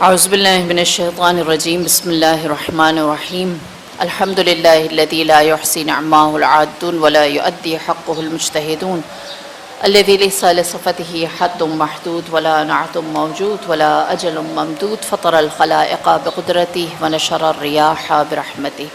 اعوذ باللہ من الشیطان الرجیم بسم اللہ الرحمن الرحیم الحمد للہ الذی لا يحصی نعماہ العادون ولا يؤدی حقہ المجتہدون الذی لیس لصفته حد محدود ولا نعت موجود ولا اجل ممدود فطر الخلائق بقدرته ونشر الریاح برحمته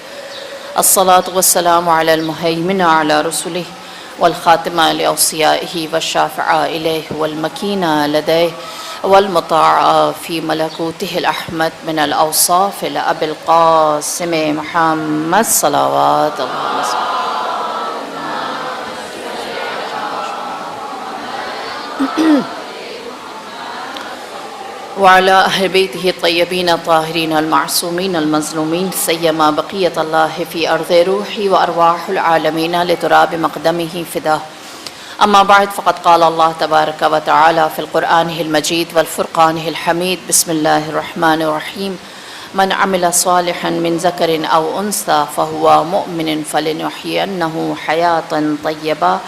الصلاة والسلام علی المہیمن علی رسله والخاتم لأوصیائه والشافع الیہ والمکین لدیہ والمطاع فی ملکوتہ الأحمد من الأوصاف لأبی القاسم محمد صلوات اللہ وعلى أهل بيته الطيبين الطاهرين المعصومين المظلومين سيما بقية الله في أرض روحي وأرواح العالمين لتراب مقدمه فداه أما بعد فقد قال الله تبارك وتعالى في القرآن المجيد والفرقان الحميد بسم الله الرحمن الرحيم من عمل صالحا من ذكر أو أنثى فهو مؤمن فلنحيينه حياة طيبة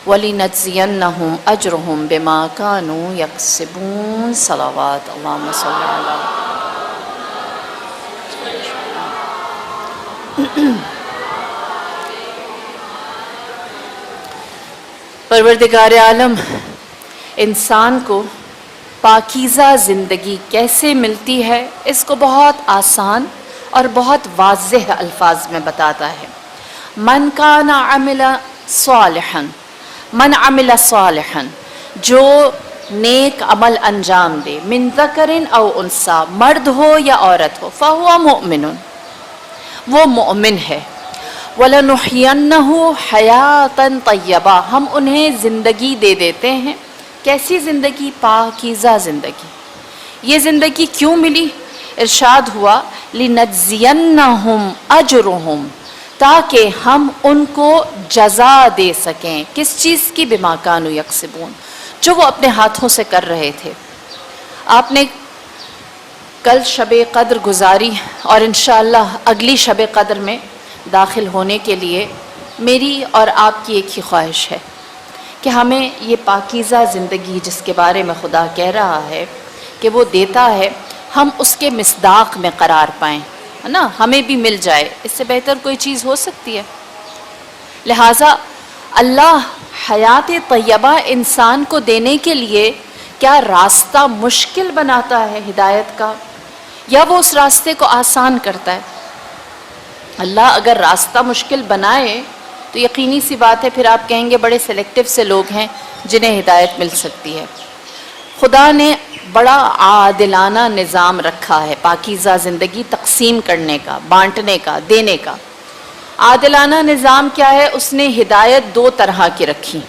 وَلِنَجْزِيَنَّهُمْ أَجْرُهُمْ بِمَا كَانُوا يَكْسِبُونَ صلوات اللہم صلی علی پروردگار عالم انسان کو پاکیزہ زندگی کیسے ملتی ہے اس کو بہت آسان اور بہت واضح الفاظ میں بتاتا ہے. من کان عمل صالحا، من عمل صالحا، جو نیک عمل انجام دے، من ذکر او انثی، مرد ہو یا عورت ہو، فہو مؤمن، وہ مؤمن ہے. وَلَنُحْيَنَّهُ حَيَاةً طَيَّبَةً، ہم انہیں زندگی دے دیتے ہیں. کیسی زندگی؟ پاکیزہ زندگی. یہ زندگی کیوں ملی؟ ارشاد ہوا لِنَجْزِيَنَّهُمْ أَجْرُهُمْ، تاکہ ہم ان کو جزا دے سکیں. کس چیز کی؟ بما کانوا یکسبون، جو وہ اپنے ہاتھوں سے کر رہے تھے. آپ نے کل شب قدر گزاری اور انشاءاللہ اگلی شب قدر میں داخل ہونے کے لیے میری اور آپ کی ایک ہی خواہش ہے کہ ہمیں یہ پاکیزہ زندگی جس کے بارے میں خدا کہہ رہا ہے کہ وہ دیتا ہے، ہم اس کے مصداق میں قرار پائیں، ہے نا، ہمیں بھی مل جائے. اس سے بہتر کوئی چیز ہو سکتی ہے؟ لہٰذا اللہ حیات طیبہ انسان کو دینے کے لیے کیا راستہ مشکل بناتا ہے ہدایت کا، یا وہ اس راستے کو آسان کرتا ہے؟ اللہ اگر راستہ مشکل بنائے تو یقینی سی بات ہے پھر آپ کہیں گے بڑے سلیکٹیو سے لوگ ہیں جنہیں ہدایت مل سکتی ہے. خدا نے بڑا عادلانہ نظام رکھا ہے پاکیزہ زندگی تقسیم کرنے کا، بانٹنے کا، دینے کا. عادلانہ نظام کیا ہے؟ اس نے ہدایت دو طرح کی رکھی.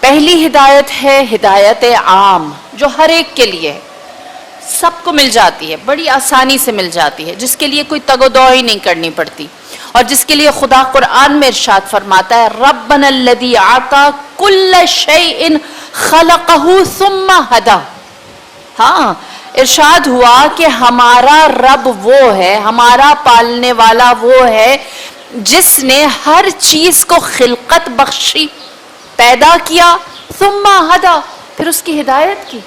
پہلی ہدایت ہے ہدایت عام، جو ہر ایک کے لیے ہے، سب کو مل جاتی ہے، بڑی آسانی سے مل جاتی ہے، جس کے لیے کوئی تگ و دو ہی نہیں کرنی پڑتی، اور جس کے لیے خدا قرآن میں ارشاد فرماتا ہے ربنا الذی اعطی کل شیء خلقہ ثم ہدی. ہاں، ارشاد ہوا کہ ہمارا رب وہ ہے، ہمارا پالنے والا وہ ہے جس نے ہر چیز کو خلقت بخشی، پیدا کیا، ثم ہدی، پھر اس کی ہدایت کی.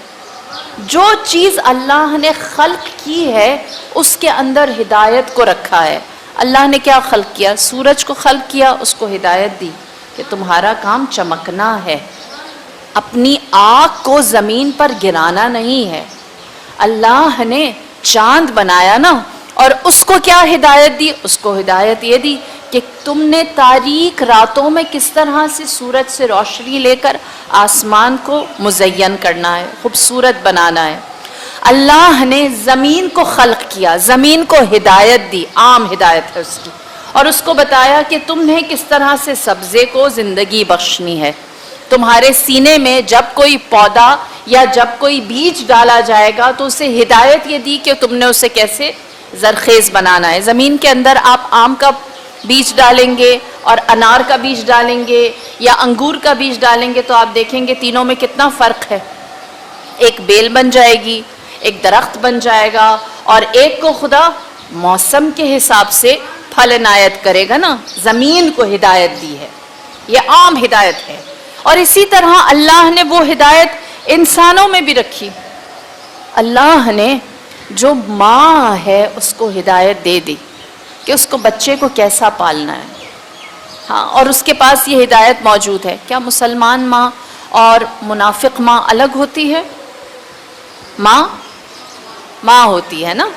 جو چیز اللہ نے خلق کی ہے اس کے اندر ہدایت کو رکھا ہے. اللہ نے کیا خلق کیا؟ سورج کو خلق کیا، اس کو ہدایت دی کہ تمہارا کام چمکنا ہے، اپنی آنکھ کو زمین پر گرانا نہیں ہے. اللہ نے چاند بنایا نا، اور اس کو کیا ہدایت دی؟ اس کو ہدایت یہ دی کہ تم نے تاریک راتوں میں کس طرح سے سورج سے روشنی لے کر آسمان کو مزین کرنا ہے، خوبصورت بنانا ہے. اللہ نے زمین کو خلق کیا، زمین کو ہدایت دی، عام ہدایت ہے اس کی، اور اس کو بتایا کہ تم نے کس طرح سے سبزے کو زندگی بخشنی ہے. تمہارے سینے میں جب کوئی پودا یا جب کوئی بیج ڈالا جائے گا تو اسے ہدایت یہ دی کہ تم نے اسے کیسے زرخیز بنانا ہے. زمین کے اندر آپ آم کا بیج ڈالیں گے اور انار کا بیج ڈالیں گے یا انگور کا بیج ڈالیں گے تو آپ دیکھیں گے تینوں میں کتنا فرق ہے. ایک بیل بن جائے گی، ایک درخت بن جائے گا، اور ایک کو خدا موسم کے حساب سے پھل عنایت کرے گا نا. زمین کو ہدایت دی ہے، یہ عام ہدایت ہے. اور اسی طرح اللہ نے وہ ہدایت انسانوں میں بھی رکھی. اللہ نے جو ماں ہے اس کو ہدایت دے دی کہ اس کو بچے کو کیسا پالنا ہے. ہاں، اور اس کے پاس یہ ہدایت موجود ہے. کیا مسلمان ماں اور منافق ماں الگ ہوتی ہے؟ ماں ہوتی ہے نا،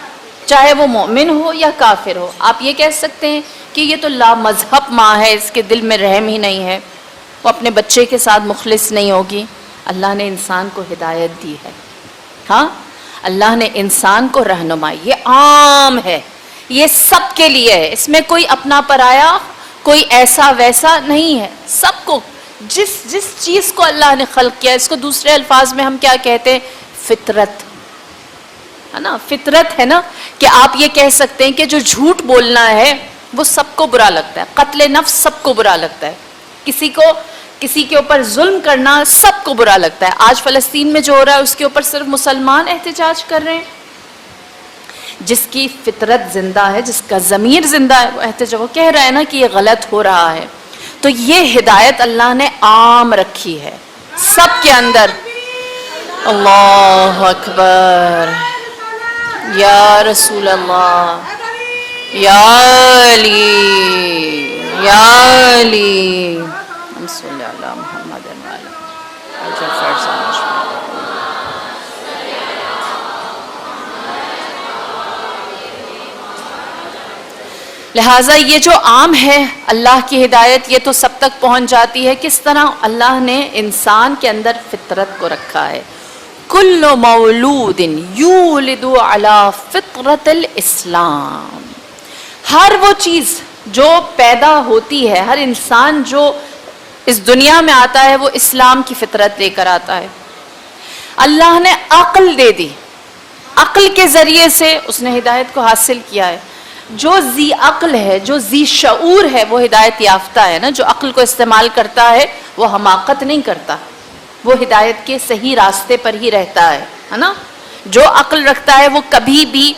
چاہے وہ مومن ہو یا کافر ہو. آپ یہ کہہ سکتے ہیں کہ یہ تو لا مذہب ماں ہے، اس کے دل میں رحم ہی نہیں ہے، وہ اپنے بچے کے ساتھ مخلص نہیں ہوگی. اللہ نے انسان کو ہدایت دی ہے. ہاں، اللہ نے انسان کو رہنمائی، یہ عام ہے، یہ سب کے لیے ہے. اس میں کوئی اپنا پرایا، کوئی ایسا ویسا نہیں ہے. سب کو جس چیز کو اللہ نے خلق کیا، اس کو دوسرے الفاظ میں ہم کیا کہتے ہیں؟ فطرت ہے نا. فطرت ہے نا، کہ آپ یہ کہہ سکتے ہیں کہ جو جھوٹ بولنا ہے وہ سب کو برا لگتا ہے، قتل نفس سب کو برا لگتا ہے، کسی کے اوپر ظلم کرنا سب کو برا لگتا ہے. آج فلسطین میں جو ہو رہا ہے اس کے اوپر صرف مسلمان احتجاج کر رہے ہیں. جس کی فطرت زندہ ہے، جس کا ضمیر زندہ ہے، وہ احتجاج، وہ کہہ رہا ہے نا کہ یہ غلط ہو رہا ہے. تو یہ ہدایت اللہ نے عام رکھی ہے سب کے اندر. اللہ اکبر، یا رسول اللہ، یا علی، یا علی، صلی اللہ محمد لہٰذا یہ جو عام ہے اللہ کی ہدایت، یہ تو سب تک پہنچ جاتی ہے. کس طرح اللہ نے انسان کے اندر فطرت کو رکھا ہے. کل مولود یولد علی فطرت الاسلام. ہر وہ چیز جو پیدا ہوتی ہے، ہر انسان جو اس دنیا میں آتا ہے، وہ اسلام کی فطرت لے کر آتا ہے. اللہ نے عقل دے دی، عقل کے ذریعے سے اس نے ہدایت کو حاصل کیا ہے. جو ذی عقل ہے، جو ذی شعور ہے، وہ ہدایت یافتہ ہے نا. جو عقل کو استعمال کرتا ہے وہ حماقت نہیں کرتا، وہ ہدایت کے صحیح راستے پر ہی رہتا ہے نا. جو عقل رکھتا ہے وہ کبھی بھی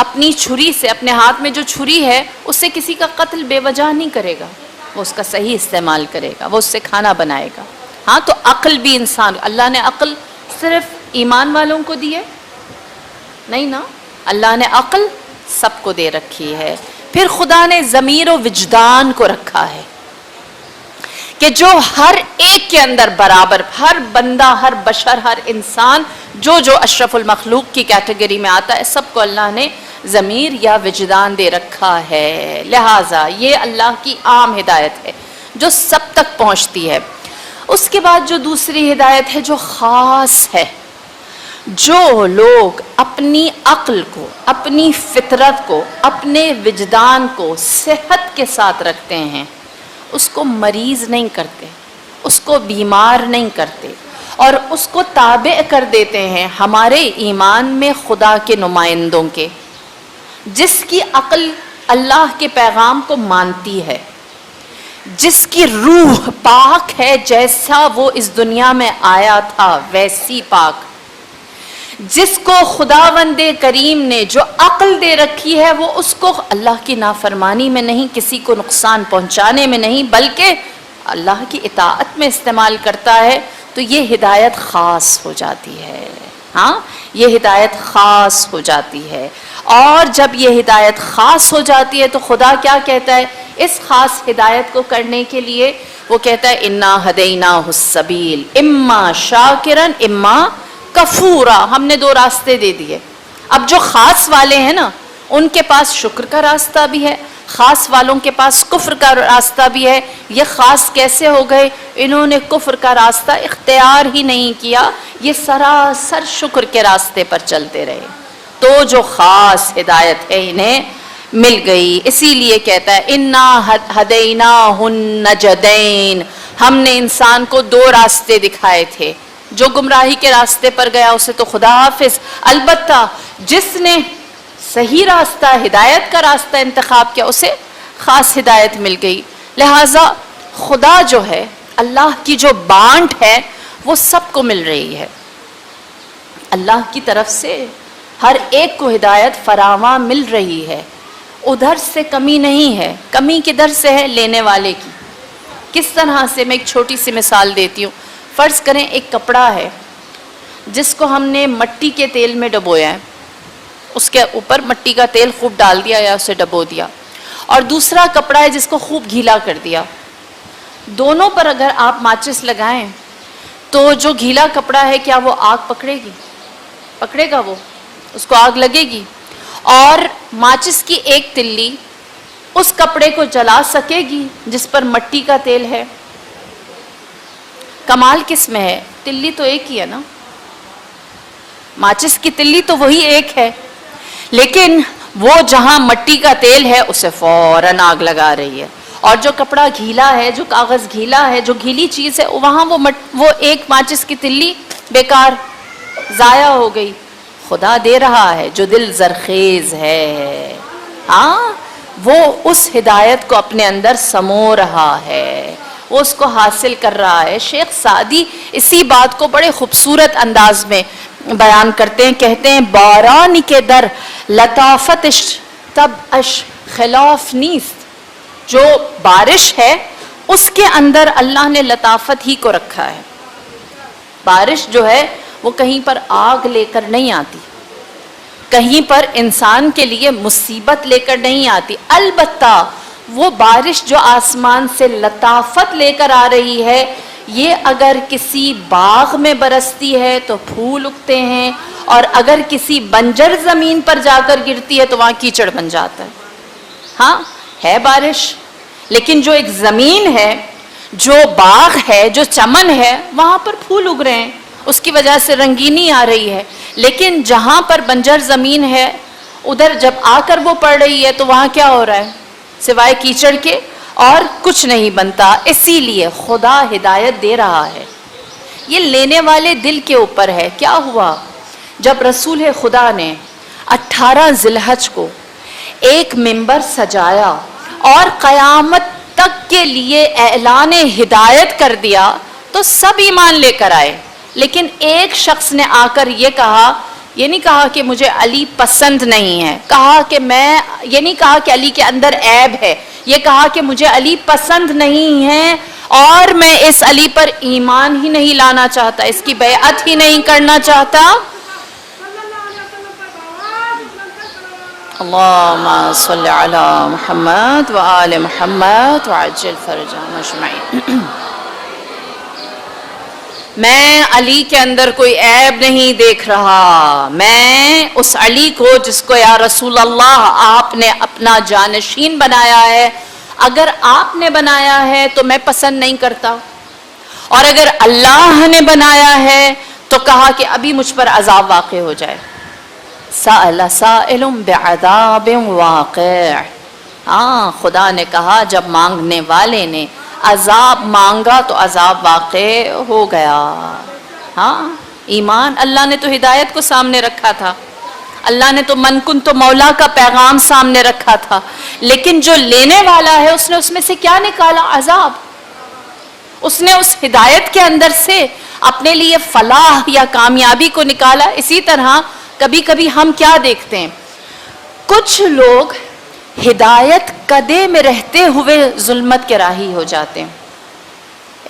اپنی چھری سے، اپنے ہاتھ میں جو چھری ہے اس سے کسی کا قتل بے وجہ نہیں کرے گا، وہ اس کا صحیح استعمال کرے گا، وہ اس سے کھانا بنائے گا. ہاں، تو عقل بھی انسان، اللہ نے عقل صرف ایمان والوں کو دی ہے نہیں نا، اللہ نے عقل سب کو دے رکھی ہے. پھر خدا نے ضمیر و وجدان کو رکھا ہے کہ جو ہر ایک کے اندر برابر، ہر بندہ، ہر بشر، ہر انسان جو اشرف المخلوق کی کیٹیگری میں آتا ہے، سب کو اللہ نے ضمیر یا وجدان دے رکھا ہے. لہٰذا یہ اللہ کی عام ہدایت ہے جو سب تک پہنچتی ہے. اس کے بعد جو دوسری ہدایت ہے جو خاص ہے، جو لوگ اپنی عقل کو، اپنی فطرت کو، اپنے وجدان کو صحت کے ساتھ رکھتے ہیں، اس کو مریض نہیں کرتے، اس کو بیمار نہیں کرتے، اور اس کو تابع کر دیتے ہیں ہمارے ایمان میں خدا کے نمائندوں کے، جس کی عقل اللہ کے پیغام کو مانتی ہے، جس کی روح پاک ہے، جیسا وہ اس دنیا میں آیا تھا ویسی پاک، جس کو خداوند کریم نے جو عقل دے رکھی ہے، وہ اس کو اللہ کی نافرمانی میں نہیں، کسی کو نقصان پہنچانے میں نہیں، بلکہ اللہ کی اطاعت میں استعمال کرتا ہے. تو یہ ہدایت خاص ہو جاتی ہے. ہاں، یہ ہدایت خاص ہو جاتی ہے. اور جب یہ ہدایت خاص ہو جاتی ہے تو خدا کیا کہتا ہے اس خاص ہدایت کو کرنے کے لیے؟ وہ کہتا ہے انا ہدیناہ السبیل اما شاکرا اما کفورا. ہم نے دو راستے دے دیے. اب جو خاص والے ہیں نا، ان کے پاس شکر کا راستہ بھی ہے، خاص والوں کے پاس کفر کا راستہ بھی ہے. یہ خاص کیسے ہو گئے؟ انہوں نے کفر کا راستہ اختیار ہی نہیں کیا، یہ سراسر شکر کے راستے پر چلتے رہے. تو جو خاص ہدایت ہے انہیں مل گئی. اسی لیے کہتا ہے انا ہدیناہ النجدین، ہم نے انسان کو دو راستے دکھائے تھے. جو گمراہی کے راستے پر گیا اسے تو خدا حافظ، البتہ جس نے صحیح راستہ، ہدایت کا راستہ انتخاب کیا، اسے خاص ہدایت مل گئی. لہٰذا خدا جو ہے، اللہ کی جو بانٹ ہے وہ سب کو مل رہی ہے. اللہ کی طرف سے ہر ایک کو ہدایت فراواں مل رہی ہے، ادھر سے کمی نہیں ہے. کمی کدھر سے ہے؟ لینے والے کی. کس طرح سے؟ میں ایک چھوٹی سی مثال دیتی ہوں. فرض کریں ایک کپڑا ہے، جس کو ہم نے مٹی کے تیل میں ڈبویا ہے، اس کے اوپر مٹی کا تیل خوب ڈال دیا یا اسے ڈبو دیا، اور دوسرا کپڑا ہے جس کو خوب گھیلا کر دیا. دونوں پر اگر آپ ماچس لگائیں تو جو گھیلا کپڑا ہے کیا وہ آگ پکڑے گی؟ پکڑے گا؟ وہ اس کو آگ لگے گی. اور ماچس کی ایک تلی اس کپڑے کو جلا سکے گی جس پر مٹی کا تیل ہے؟ کمال کس میں ہے؟ تلی تو ایک ہی ہے نا، ماچس کی تلی تو وہی ایک ہے، لیکن وہ جہاں مٹی کا تیل ہے اسے فوراً آگ لگا رہی ہے، اور جو کپڑا گھیلا ہے، جو کاغذ گھیلا ہے، جو گھیلی چیز ہے، وہاں وہ ایک ماچس کی تلی بیکار، ضائع ہو گئی. خدا دے رہا ہے جو دل زرخیز ہے، ہاں وہ اس ہدایت کو اپنے اندر سمو رہا ہے، وہ اس کو حاصل کر رہا ہے. شیخ سعدی اسی بات کو بڑے خوبصورت انداز میں بیان کرتے ہیں، کہتے ہیں بارانی کے در لطافت تب اش خلاف نیست. جو بارش ہے اس کے اندر اللہ نے لطافت ہی کو رکھا ہے. بارش جو ہے وہ کہیں پر آگ لے کر نہیں آتی، کہیں پر انسان کے لیے مصیبت لے کر نہیں آتی، البتہ وہ بارش جو آسمان سے لطافت لے کر آ رہی ہے، یہ اگر کسی باغ میں برستی ہے تو پھول اگتے ہیں، اور اگر کسی بنجر زمین پر جا کر گرتی ہے تو وہاں کیچڑ بن جاتا ہے. ہاں ہے بارش، لیکن جو ایک زمین ہے، جو باغ ہے، جو چمن ہے، وہاں پر پھول اگ رہے ہیں، اس کی وجہ سے رنگینی آ رہی ہے. لیکن جہاں پر بنجر زمین ہے ادھر جب آ کر وہ پڑ رہی ہے تو وہاں کیا ہو رہا ہے؟ سوائے کیچڑ کے اور کچھ نہیں بنتا. اسی لیے خدا ہدایت دے رہا ہے، یہ لینے والے دل کے اوپر ہے. کیا ہوا جب رسول خدا نے 18 ذی الحج کو ایک منبر سجایا اور قیامت تک کے لیے اعلان ہدایت کر دیا تو سب ایمان لے کر آئے. لیکن ایک شخص نے آ کر یہ کہا، یہ نہیں کہا کہ مجھے علی پسند نہیں ہے، کہا کہ یہ نہیں کہا کہ علی کے اندر عیب ہے، یہ کہا کہ مجھے علی پسند نہیں ہے اور میں اس علی پر ایمان ہی نہیں لانا چاہتا، اس کی بیعت ہی نہیں کرنا چاہتا. اللہم صلی علی محمد وآل محمد وعجل فرجہم اجمعین. میں علی کے اندر کوئی عیب نہیں دیکھ رہا، میں اس علی کو جس کو یا رسول اللہ آپ نے اپنا جانشین بنایا ہے، اگر آپ نے بنایا ہے تو میں پسند نہیں کرتا، اور اگر اللہ نے بنایا ہے تو کہا کہ ابھی مجھ پر عذاب واقع ہو جائے. سأل سائل بعذاب واقع. ہاں خدا نے کہا جب مانگنے والے نے عذاب مانگا تو عذاب واقع ہو گیا. ہاں ایمان، اللہ نے تو ہدایت کو سامنے رکھا تھا، اللہ نے تو من کن تو مولا کا پیغام سامنے رکھا تھا، لیکن جو لینے والا ہے اس نے اس میں سے کیا نکالا؟ عذاب. اس نے اس ہدایت کے اندر سے اپنے لیے فلاح یا کامیابی کو نکالا. اسی طرح کبھی کبھی ہم کیا دیکھتے ہیں، کچھ لوگ ہدایت قدے میں رہتے ہوئے ظلمت کے راہی ہو جاتے ہیں.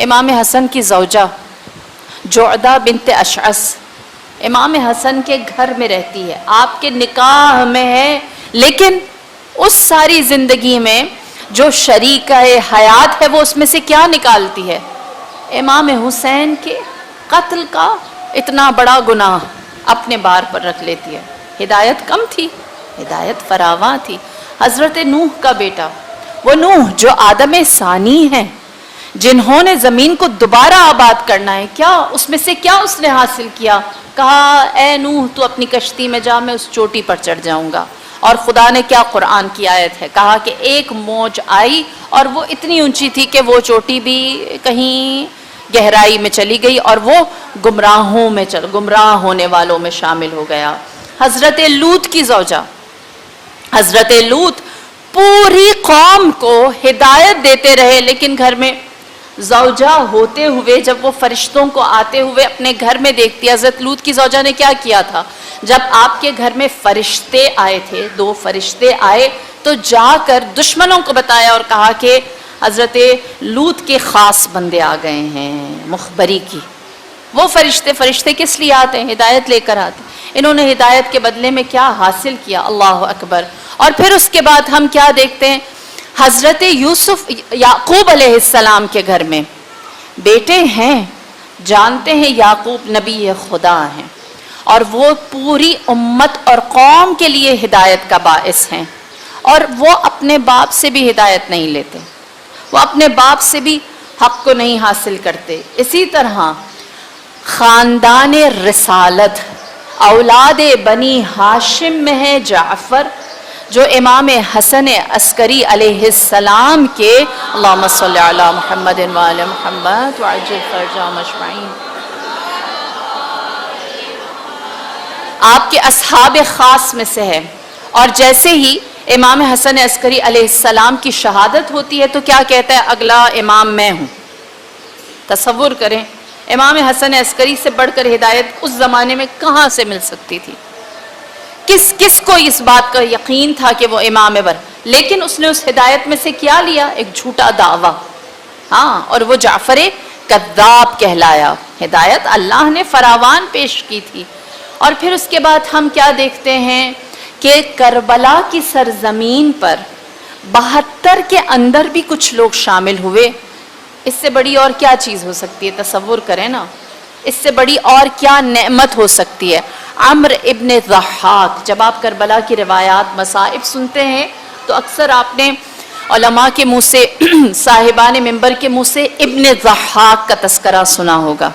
امام حسن کی زوجہ جعدہ بنت اشعث امام حسن کے گھر میں رہتی ہے، آپ کے نکاح میں ہے، لیکن اس ساری زندگی میں جو شریکہ حیات ہے وہ اس میں سے کیا نکالتی ہے؟ امام حسین کے قتل کا اتنا بڑا گناہ اپنے بار پر رکھ لیتی ہے. ہدایت کم تھی، ہدایت فراواں تھی. حضرت نوح کا بیٹا، وہ نوح جو آدم ثانی ہیں، جنہوں نے زمین کو دوبارہ آباد کرنا ہے، کیا اس میں سے کیا اس نے حاصل کیا؟ کہا اے نوح تو اپنی کشتی میں جا، میں اس چوٹی پر چڑھ جاؤں گا. اور خدا نے کیا قرآن کی آیت ہے، کہا کہ ایک موج آئی اور وہ اتنی اونچی تھی کہ وہ چوٹی بھی کہیں گہرائی میں چلی گئی اور وہ گمراہ ہونے والوں میں شامل ہو گیا. حضرت لوط کی زوجہ، حضرت لوط پوری قوم کو ہدایت دیتے رہے، لیکن گھر میں زوجہ ہوتے ہوئے جب وہ فرشتوں کو آتے ہوئے اپنے گھر میں دیکھتی، حضرت لوط کی زوجہ نے کیا کیا تھا؟ جب آپ کے گھر میں فرشتے آئے تھے، 2 فرشتے آئے، تو جا کر دشمنوں کو بتایا اور کہا کہ حضرت لوط کے خاص بندے آ گئے ہیں، مخبری کی. وہ فرشتے کس لیے آتے ہیں؟ ہدایت لے کر آتے ہیں۔ انہوں نے ہدایت کے بدلے میں کیا حاصل کیا؟ اللہ اکبر۔ اور پھر اس کے بعد ہم کیا دیکھتے ہیں؟ حضرت یوسف یعقوب علیہ السلام کے گھر میں بیٹے ہیں، جانتے ہیں یعقوب نبی خدا ہیں، اور وہ پوری امت اور قوم کے لیے ہدایت کا باعث ہیں، اور وہ اپنے باپ سے بھی ہدایت نہیں لیتے، وہ اپنے باپ سے بھی حق کو نہیں حاصل کرتے۔ اسی طرح خاندان رسالت اولاد بنی ہاشم میں ہے جعفر، جو امام حسن عسکری علیہ السلام کے اللہم صلی علی محمد وآل محمد وعجل فرجهم اجمعین، آپ کے اصحاب خاص میں سے ہے۔ اور جیسے ہی امام حسن عسکری علیہ السلام کی شہادت ہوتی ہے تو کیا کہتا ہے؟ اگلا امام میں ہوں۔ تصور کریں، امام حسن عسکری سے بڑھ کر ہدایت اس زمانے میں کہاں سے مل سکتی تھی؟ کس کو اس بات کا یقین تھا کہ وہ امام بر؟ لیکن اس نے اس ہدایت میں سے کیا لیا؟ ایک جھوٹا دعویٰ، ہاں، اور وہ جعفر کذاب کہلایا۔ ہدایت اللہ نے فراوان پیش کی تھی۔ اور پھر اس کے بعد ہم کیا دیکھتے ہیں کہ کربلا کی سرزمین پر 72 کے اندر بھی کچھ لوگ شامل ہوئے۔ اس سے بڑی اور کیا چیز ہو سکتی ہے؟ تصور کریں نا، اس سے بڑی اور کیا نعمت ہو سکتی ہے؟ عمرو ابن ضحاک، جب آپ کربلا کی روایات مصائب سنتے ہیں تو اکثر آپ نے علماء کے منہ سے صاحبان منبر کے منہ سے ابن ضحاک کا تذکرہ سنا ہوگا۔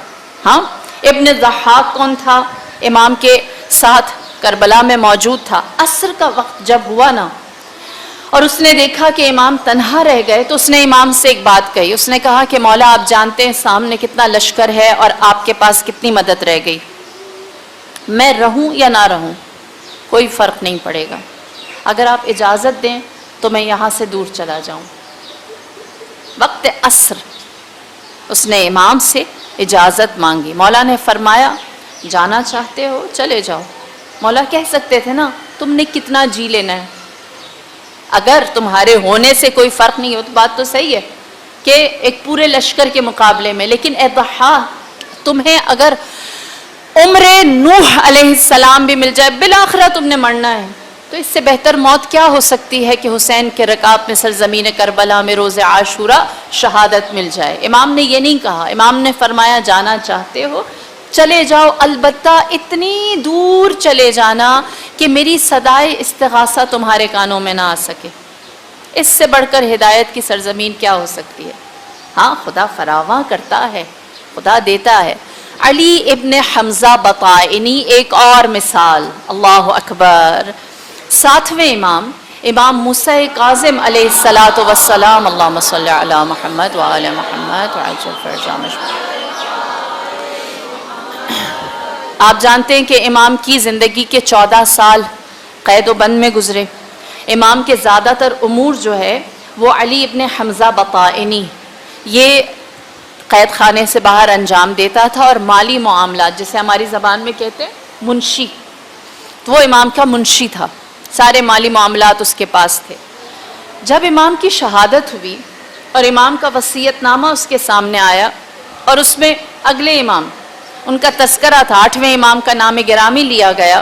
ہاں، ابن ضحاک کون تھا؟ امام کے ساتھ کربلا میں موجود تھا۔ عصر کا وقت جب ہوا نا اور اس نے دیکھا کہ امام تنہا رہ گئے تو اس نے امام سے ایک بات کہی۔ اس نے کہا کہ مولا، آپ جانتے ہیں سامنے کتنا لشکر ہے اور آپ کے پاس کتنی مدد رہ گئی، میں رہوں یا نہ رہوں کوئی فرق نہیں پڑے گا، اگر آپ اجازت دیں تو میں یہاں سے دور چلا جاؤں۔ وقت عصر اس نے امام سے اجازت مانگی۔ مولا نے فرمایا جانا چاہتے ہو چلے جاؤ۔ مولا کہہ سکتے تھے نا تم نے کتنا جی لینا ہے، اگر تمہارے ہونے سے کوئی فرق نہیں ہو تو بات تو صحیح ہے کہ ایک پورے لشکر کے مقابلے میں، لیکن اے ضحاک، تمہیں اگر عمر نوح علیہ السلام بھی مل جائے بالآخرہ تم نے مرنا ہے، تو اس سے بہتر موت کیا ہو سکتی ہے کہ حسین کے رکاب میں سرزمین کربلا میں روز عاشورہ شہادت مل جائے۔ امام نے یہ نہیں کہا، امام نے فرمایا جانا چاہتے ہو چلے جاؤ، البتہ اتنی دور چلے جانا کہ میری صدائے استغاثہ تمہارے کانوں میں نہ آ سکے۔ اس سے بڑھ کر ہدایت کی سرزمین کیا ہو سکتی ہے؟ ہاں، خدا فراواں کرتا ہے، خدا دیتا ہے۔ علی ابن حمزہ بطائنی ایک اور مثال، اللہ اکبر۔ 7ویں امام، امام موسیٰ کاظم علیہ السلام، اللہم صلی علی محمد وآل محمد وعجل فرجهم اجمعین۔ آپ جانتے ہیں کہ امام کی زندگی کے 14 سال قید و بند میں گزرے۔ امام کے زیادہ تر امور جو ہے وہ علی ابن حمزہ بطائنی یہ قید خانے سے باہر انجام دیتا تھا، اور مالی معاملات جسے ہماری زبان میں کہتے ہیں منشی، تو وہ امام کا منشی تھا، سارے مالی معاملات اس کے پاس تھے۔ جب امام کی شہادت ہوئی اور امام کا وصیت نامہ اس کے سامنے آیا اور اس میں اگلے امام ان کا تذکرہ تھا، 8ویں امام کا نام گرامی لیا گیا،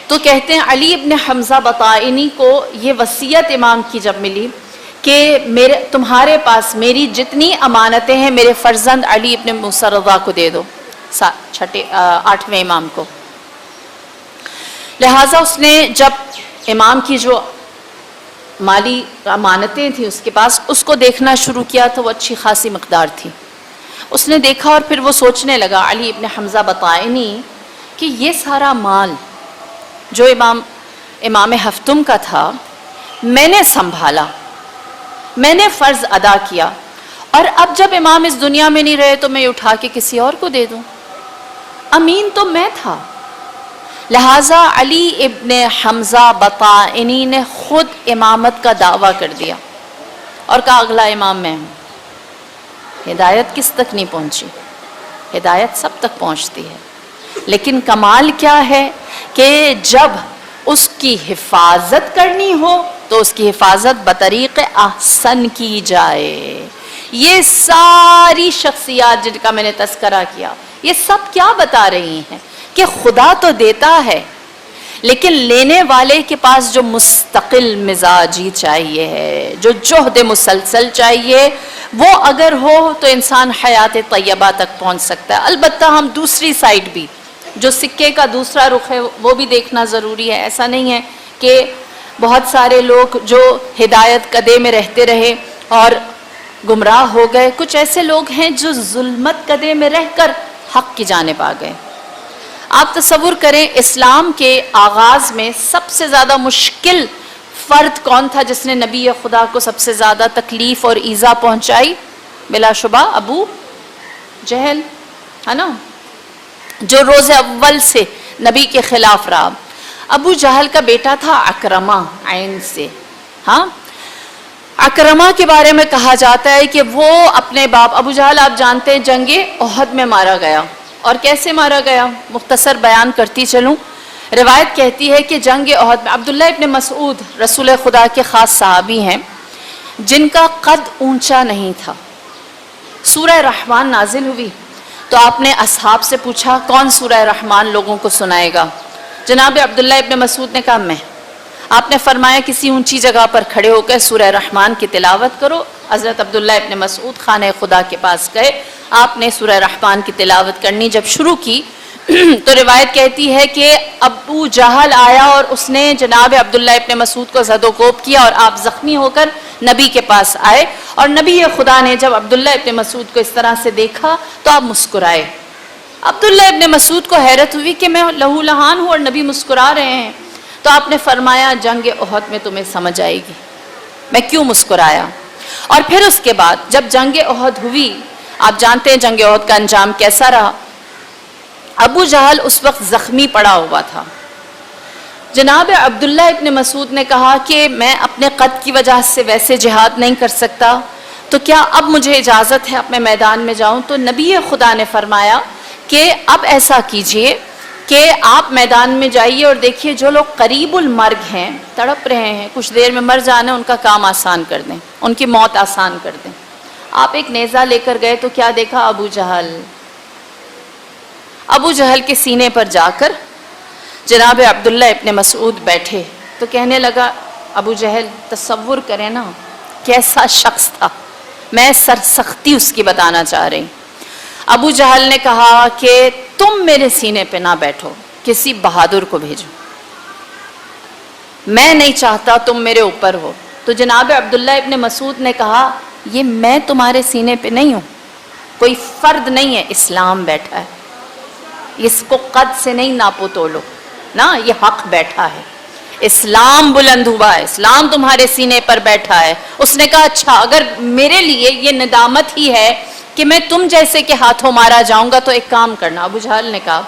تو کہتے ہیں علی ابن حمزہ بطائنی کو یہ وصیت امام کی جب ملی کہ تمہارے پاس میری جتنی امانتیں ہیں میرے فرزند علی ابن موسیٰ رضا کو دے دو، 8ویں امام کو۔ لہٰذا اس نے جب امام کی جو مالی امانتیں تھیں اس کے پاس، اس کو دیکھنا شروع کیا تو وہ اچھی خاصی مقدار تھی۔ اس نے دیکھا اور پھر وہ سوچنے لگا علی ابن حمزہ بطائنی کہ یہ سارا مال جو امام ہفتم کا تھا میں نے سنبھالا، میں نے فرض ادا کیا، اور اب جب امام اس دنیا میں نہیں رہے تو میں اٹھا کے کسی اور کو دے دوں، امین تو میں تھا۔ لہٰذا علی ابن حمزہ بطائنی نے خود امامت کا دعویٰ کر دیا اور کہا اگلا امام میں ہوں۔ ہدایت کس تک نہیں پہنچی؟ ہدایت سب تک پہنچتی ہے، لیکن کمال کیا ہے کہ جب اس کی حفاظت کرنی ہو تو اس کی حفاظت بطریق احسن کی جائے۔ یہ ساری شخصیات جن کا میں نے تذکرہ کیا، یہ سب کیا بتا رہی ہیں کہ خدا تو دیتا ہے لیکن لینے والے کے پاس جو مستقل مزاجی چاہیے ہے، جو جہد مسلسل چاہیے، وہ اگر ہو تو انسان حیات طیبہ تک پہنچ سکتا ہے۔ البتہ ہم دوسری سائڈ بھی، جو سکے کا دوسرا رخ ہے، وہ بھی دیکھنا ضروری ہے۔ ایسا نہیں ہے کہ بہت سارے لوگ جو ہدایت قدے میں رہتے رہے اور گمراہ ہو گئے، کچھ ایسے لوگ ہیں جو ظلمت قدے میں رہ کر حق کی جانب آ گئے۔ آپ تصور کریں، اسلام کے آغاز میں سب سے زیادہ مشکل فرد کون تھا جس نے نبی خدا کو سب سے زیادہ تکلیف اور ایذا پہنچائی؟ بلا شبہ ابو جہل، ہے نا، جو روز اول سے نبی کے خلاف رہا۔ ابو جہل کا بیٹا تھا اکرمہ، عین سے، ہاں۔ اکرمہ کے بارے میں کہا جاتا ہے کہ وہ اپنے باپ، ابو جہل آپ جانتے ہیں جنگ احد میں مارا گیا، اور کیسے مارا گیا مختصر بیان کرتی چلوں۔ روایت کہتی ہے کہ جنگ احد میں عبداللہ ابن مسعود رسول خدا کے خاص صحابی ہیں جن کا قد اونچا نہیں تھا۔ سورہ رحمان نازل ہوئی تو آپ نے اصحاب سے پوچھا کون سورہ رحمان لوگوں کو سنائے گا؟ جناب عبداللہ ابن مسعود نے کہا میں۔ آپ نے فرمایا کسی اونچی جگہ پر کھڑے ہو کر سورہ رحمان کی تلاوت کرو۔ حضرت عبداللہ ابن مسعود خانہ خدا کے پاس گئے، آپ نے سورہ رحمان کی تلاوت کرنی جب شروع کی تو روایت کہتی ہے کہ ابو جہل آیا اور اس نے جناب عبداللہ ابن مسعود کو زد و کوب کیا، اور آپ زخمی ہو کر نبی کے پاس آئے، اور نبی خدا نے جب عبداللہ ابن مسعود کو اس طرح سے دیکھا تو آپ مسکرائے۔ عبداللہ ابن مسعود کو حیرت ہوئی کہ میں لہو لہان ہوں اور نبی مسکرا رہے ہیں، تو آپ نے فرمایا جنگ احد میں تمہیں سمجھ آئے گی میں کیوں مسکرایا۔ اور پھر اس کے بعد جب جنگ احد ہوئی، آپ جانتے ہیں جنگ احد کا انجام کیسا رہا۔ ابو جہل اس وقت زخمی پڑا ہوا تھا۔ جناب عبداللہ ابن مسعود نے کہا کہ میں اپنے قد کی وجہ سے ویسے جہاد نہیں کر سکتا، تو کیا اب مجھے اجازت ہے اپنے میدان میں جاؤں؟ تو نبی خدا نے فرمایا کہ اب ایسا کیجئے کہ آپ میدان میں جائیے اور دیکھیے جو لوگ قریب المرگ ہیں، تڑپ رہے ہیں، کچھ دیر میں مر جانا، ان کا کام آسان کر دیں، ان کی موت آسان کر دیں۔ آپ ایک نیزہ لے کر گئے تو کیا دیکھا؟ ابو جہل کے سینے پر جا کر جناب عبداللہ ابن مسعود بیٹھے تو کہنے لگا، ابو جہل تصور کریں نا کیسا شخص تھا، میں سرسختی اس کی بتانا چاہ رہی۔ ابو جہل نے کہا کہ تم میرے سینے پہ نہ بیٹھو، کسی بہادر کو بھیجو، میں نہیں چاہتا تم میرے اوپر ہو۔ تو جناب عبداللہ ابن مسعود نے کہا یہ میں تمہارے سینے پہ نہیں ہوں، کوئی فرد نہیں ہے، اسلام بیٹھا ہے، اس کو قد سے نہیں ناپو تولو نا، یہ حق بیٹھا ہے، اسلام بلند ہوا ہے، اسلام تمہارے سینے پر بیٹھا ہے۔ اس نے کہا اچھا اگر میرے لیے یہ ندامت ہی ہے کہ میں تم جیسے کے ہاتھوں مارا جاؤں گا تو ایک کام کرنا۔ ابو جہل نے کہا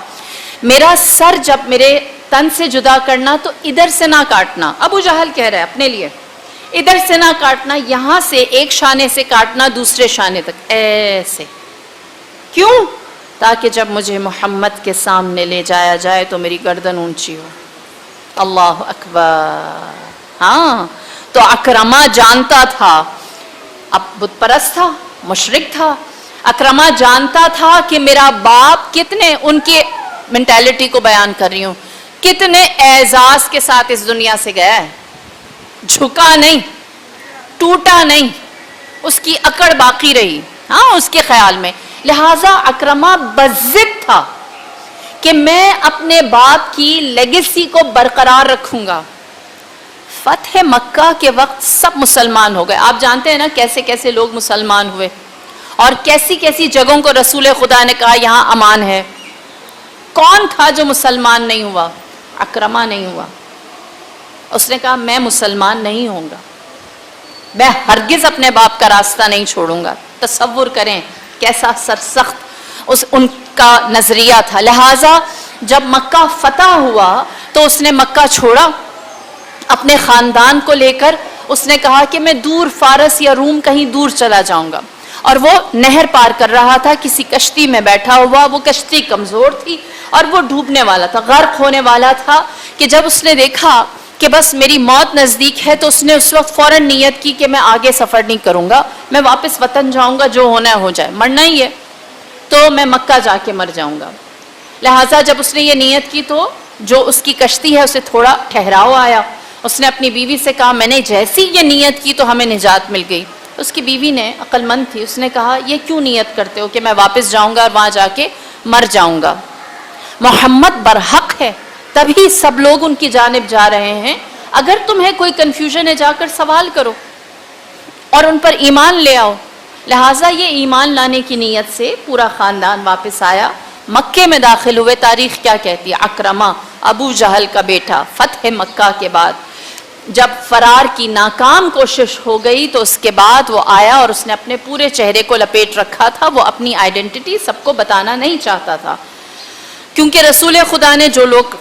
میرا سر جب میرے تن سے جدا کرنا تو ادھر سے نہ کاٹنا۔ ابو جہل کہہ رہا ہے اپنے لیے، ادھر سے نہ کاٹنا، یہاں سے ایک شانے سے کاٹنا دوسرے شانے تک، ایسے۔ کیوں؟ تاکہ جب مجھے محمد کے سامنے لے جایا جائے تو میری گردن اونچی ہو۔ اللہ اکبر۔ ہاں تو اکرمہ جانتا تھا، اب بت پرست تھا، مشرک تھا، اکرمہ جانتا تھا کہ میرا باپ کتنے، ان کی منٹیلٹی کو بیان کر رہی ہوں، کتنے اعزاز کے ساتھ اس دنیا سے گیا ہے، جھکا نہیں، ٹوٹا نہیں، اس کی اکڑ باقی رہی، ہاں اس کے خیال میں۔ لہٰذا اکرمہ بضد تھا کہ میں اپنے باپ کی لیگیسی کو برقرار رکھوں گا۔ فتح مکہ کے وقت سب مسلمان ہو گئے، آپ جانتے ہیں نا کیسے کیسے لوگ مسلمان ہوئے اور کیسی کیسی جگہوں کو رسول خدا نے کہا یہاں امان ہے۔ کون تھا جو مسلمان نہیں ہوا؟ اکرمہ نہیں ہوا۔ اس نے کہا میں مسلمان نہیں ہوں گا، میں ہرگز اپنے باپ کا راستہ نہیں چھوڑوں گا۔ تصور کریں کیسا سرسخت ان کا نظریہ تھا۔ لہٰذا جب مکہ فتح ہوا تو اس نے مکہ چھوڑا اپنے خاندان کو لے کر، اس نے کہا کہ میں دور فارس یا روم کہیں دور چلا جاؤں گا، اور وہ نہر پار کر رہا تھا کسی کشتی میں بیٹھا ہوا، وہ کشتی کمزور تھی اور وہ ڈوبنے والا تھا، غرق ہونے والا تھا، کہ جب اس نے دیکھا کہ بس میری موت نزدیک ہے تو اس نے اس وقت فوراً نیت کی کہ میں آگے سفر نہیں کروں گا، میں واپس وطن جاؤں گا، جو ہونا ہے ہو جائے، مرنا ہی ہے۔ تو میں مکہ جا کے مر جاؤں گا. لہٰذا جب اس نے یہ نیت کی تو جو اس کی کشتی ہے اسے تھوڑا ٹھہراؤ آیا. اس نے اپنی بیوی سے کہا میں نے جیسی یہ نیت کی تو ہمیں نجات مل گئی. اس کی بیوی نے عقل مند تھی, اس نے کہا یہ کیوں نیت کرتے ہو کہ میں واپس جاؤں گا اور وہاں جا کے مر جاؤں گا. محمد برحق ہے تبھی سب لوگ ان کی جانب جا رہے ہیں. اگر تمہیں کوئی کنفیوژن ہے جا کر سوال کرو اور ان پر ایمان لے آؤ. لہٰذا یہ ایمان لانے کی نیت سے پورا خاندان واپس آیا. مکے میں داخل ہوئے. تاریخ کیا کہتی ہے؟ اکرمہ ابو جہل کا بیٹا فتح مکہ کے بعد جب فرار کی ناکام کوشش ہو گئی تو اس کے بعد وہ آیا اور اس نے اپنے پورے چہرے کو لپیٹ رکھا تھا. وہ اپنی آئیڈینٹی سب کو بتانا نہیں چاہتا تھا کیونکہ رسول خدا نے جو لوگ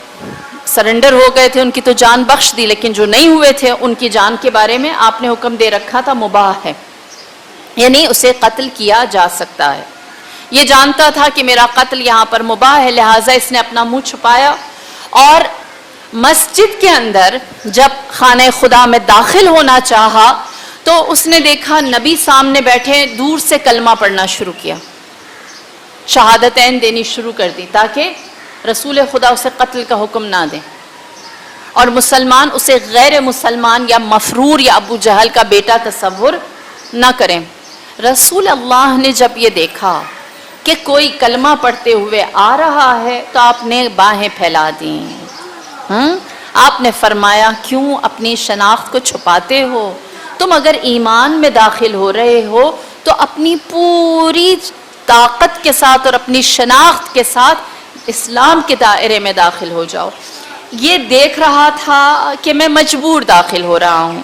سرنڈر ہو گئے تھے ان کی تو جان بخش دی, لیکن جو نہیں ہوئے تھے ان کی جان کے بارے میں آپ نے حکم دے رکھا تھا مباح ہے, یعنی اسے قتل کیا جا سکتا ہے. یہ جانتا تھا کہ میرا قتل یہاں پر مباح ہے, لہٰذا اس نے اپنا منہ چھپایا اور مسجد کے اندر جب خانہ خدا میں داخل ہونا چاہا تو اس نے دیکھا نبی سامنے بیٹھے, دور سے کلمہ پڑھنا شروع کیا, شہادتین دینی شروع کر دی تاکہ رسول خدا اسے قتل کا حکم نہ دیں اور مسلمان اسے غیر مسلمان یا مفرور یا ابو جہل کا بیٹا تصور نہ کریں. رسول اللہ نے جب یہ دیکھا کہ کوئی کلمہ پڑھتے ہوئے آ رہا ہے تو آپ نے باہیں پھیلا دیں. آپ نے فرمایا کیوں اپنی شناخت کو چھپاتے ہو؟ تم اگر ایمان میں داخل ہو رہے ہو تو اپنی پوری طاقت کے ساتھ اور اپنی شناخت کے ساتھ اسلام کے دائرے میں داخل ہو جاؤ. یہ دیکھ رہا تھا کہ میں مجبور داخل ہو رہا ہوں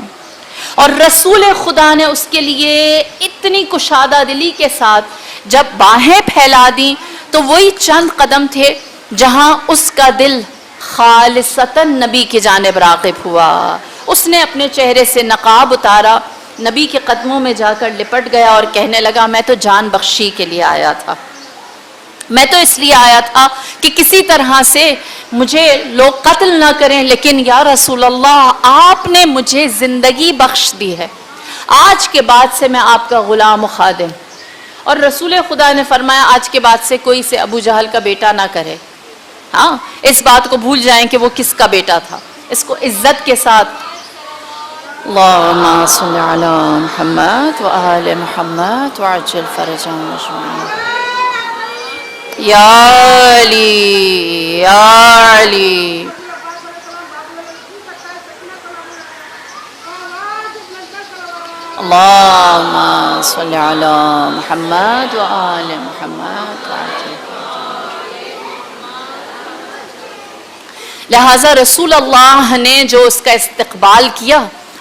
اور رسول خدا نے اس کے لیے اتنی کشادہ دلی کے ساتھ جب باہیں پھیلا دیں تو وہی چند قدم تھے جہاں اس کا دل خالصتاً نبی کی جانب راغب ہوا. اس نے اپنے چہرے سے نقاب اتارا, نبی کے قدموں میں جا کر لپٹ گیا اور کہنے لگا میں تو جان بخشی کے لیے آیا تھا, میں تو اس لیے آیا تھا کہ کسی طرح سے مجھے لوگ قتل نہ کریں, لیکن یا رسول اللہ آپ نے مجھے زندگی بخش دی ہے, آج کے بعد سے میں آپ کا غلام و خادم. اور رسول خدا نے فرمایا آج کے بعد سے کوئی سے ابو جہل کا بیٹا نہ کرے. ہاں, اس بات کو بھول جائیں کہ وہ کس کا بیٹا تھا. اس کو عزت کے ساتھ اللہم صلی علی محمد و آل محمد وعجل فرجهم اجمعین. یا علی یا علی. اللہم صلی علی محمد و آل محمد وعجل. لہٰذا رسول اللہ نے جو اس کا استقبال کیا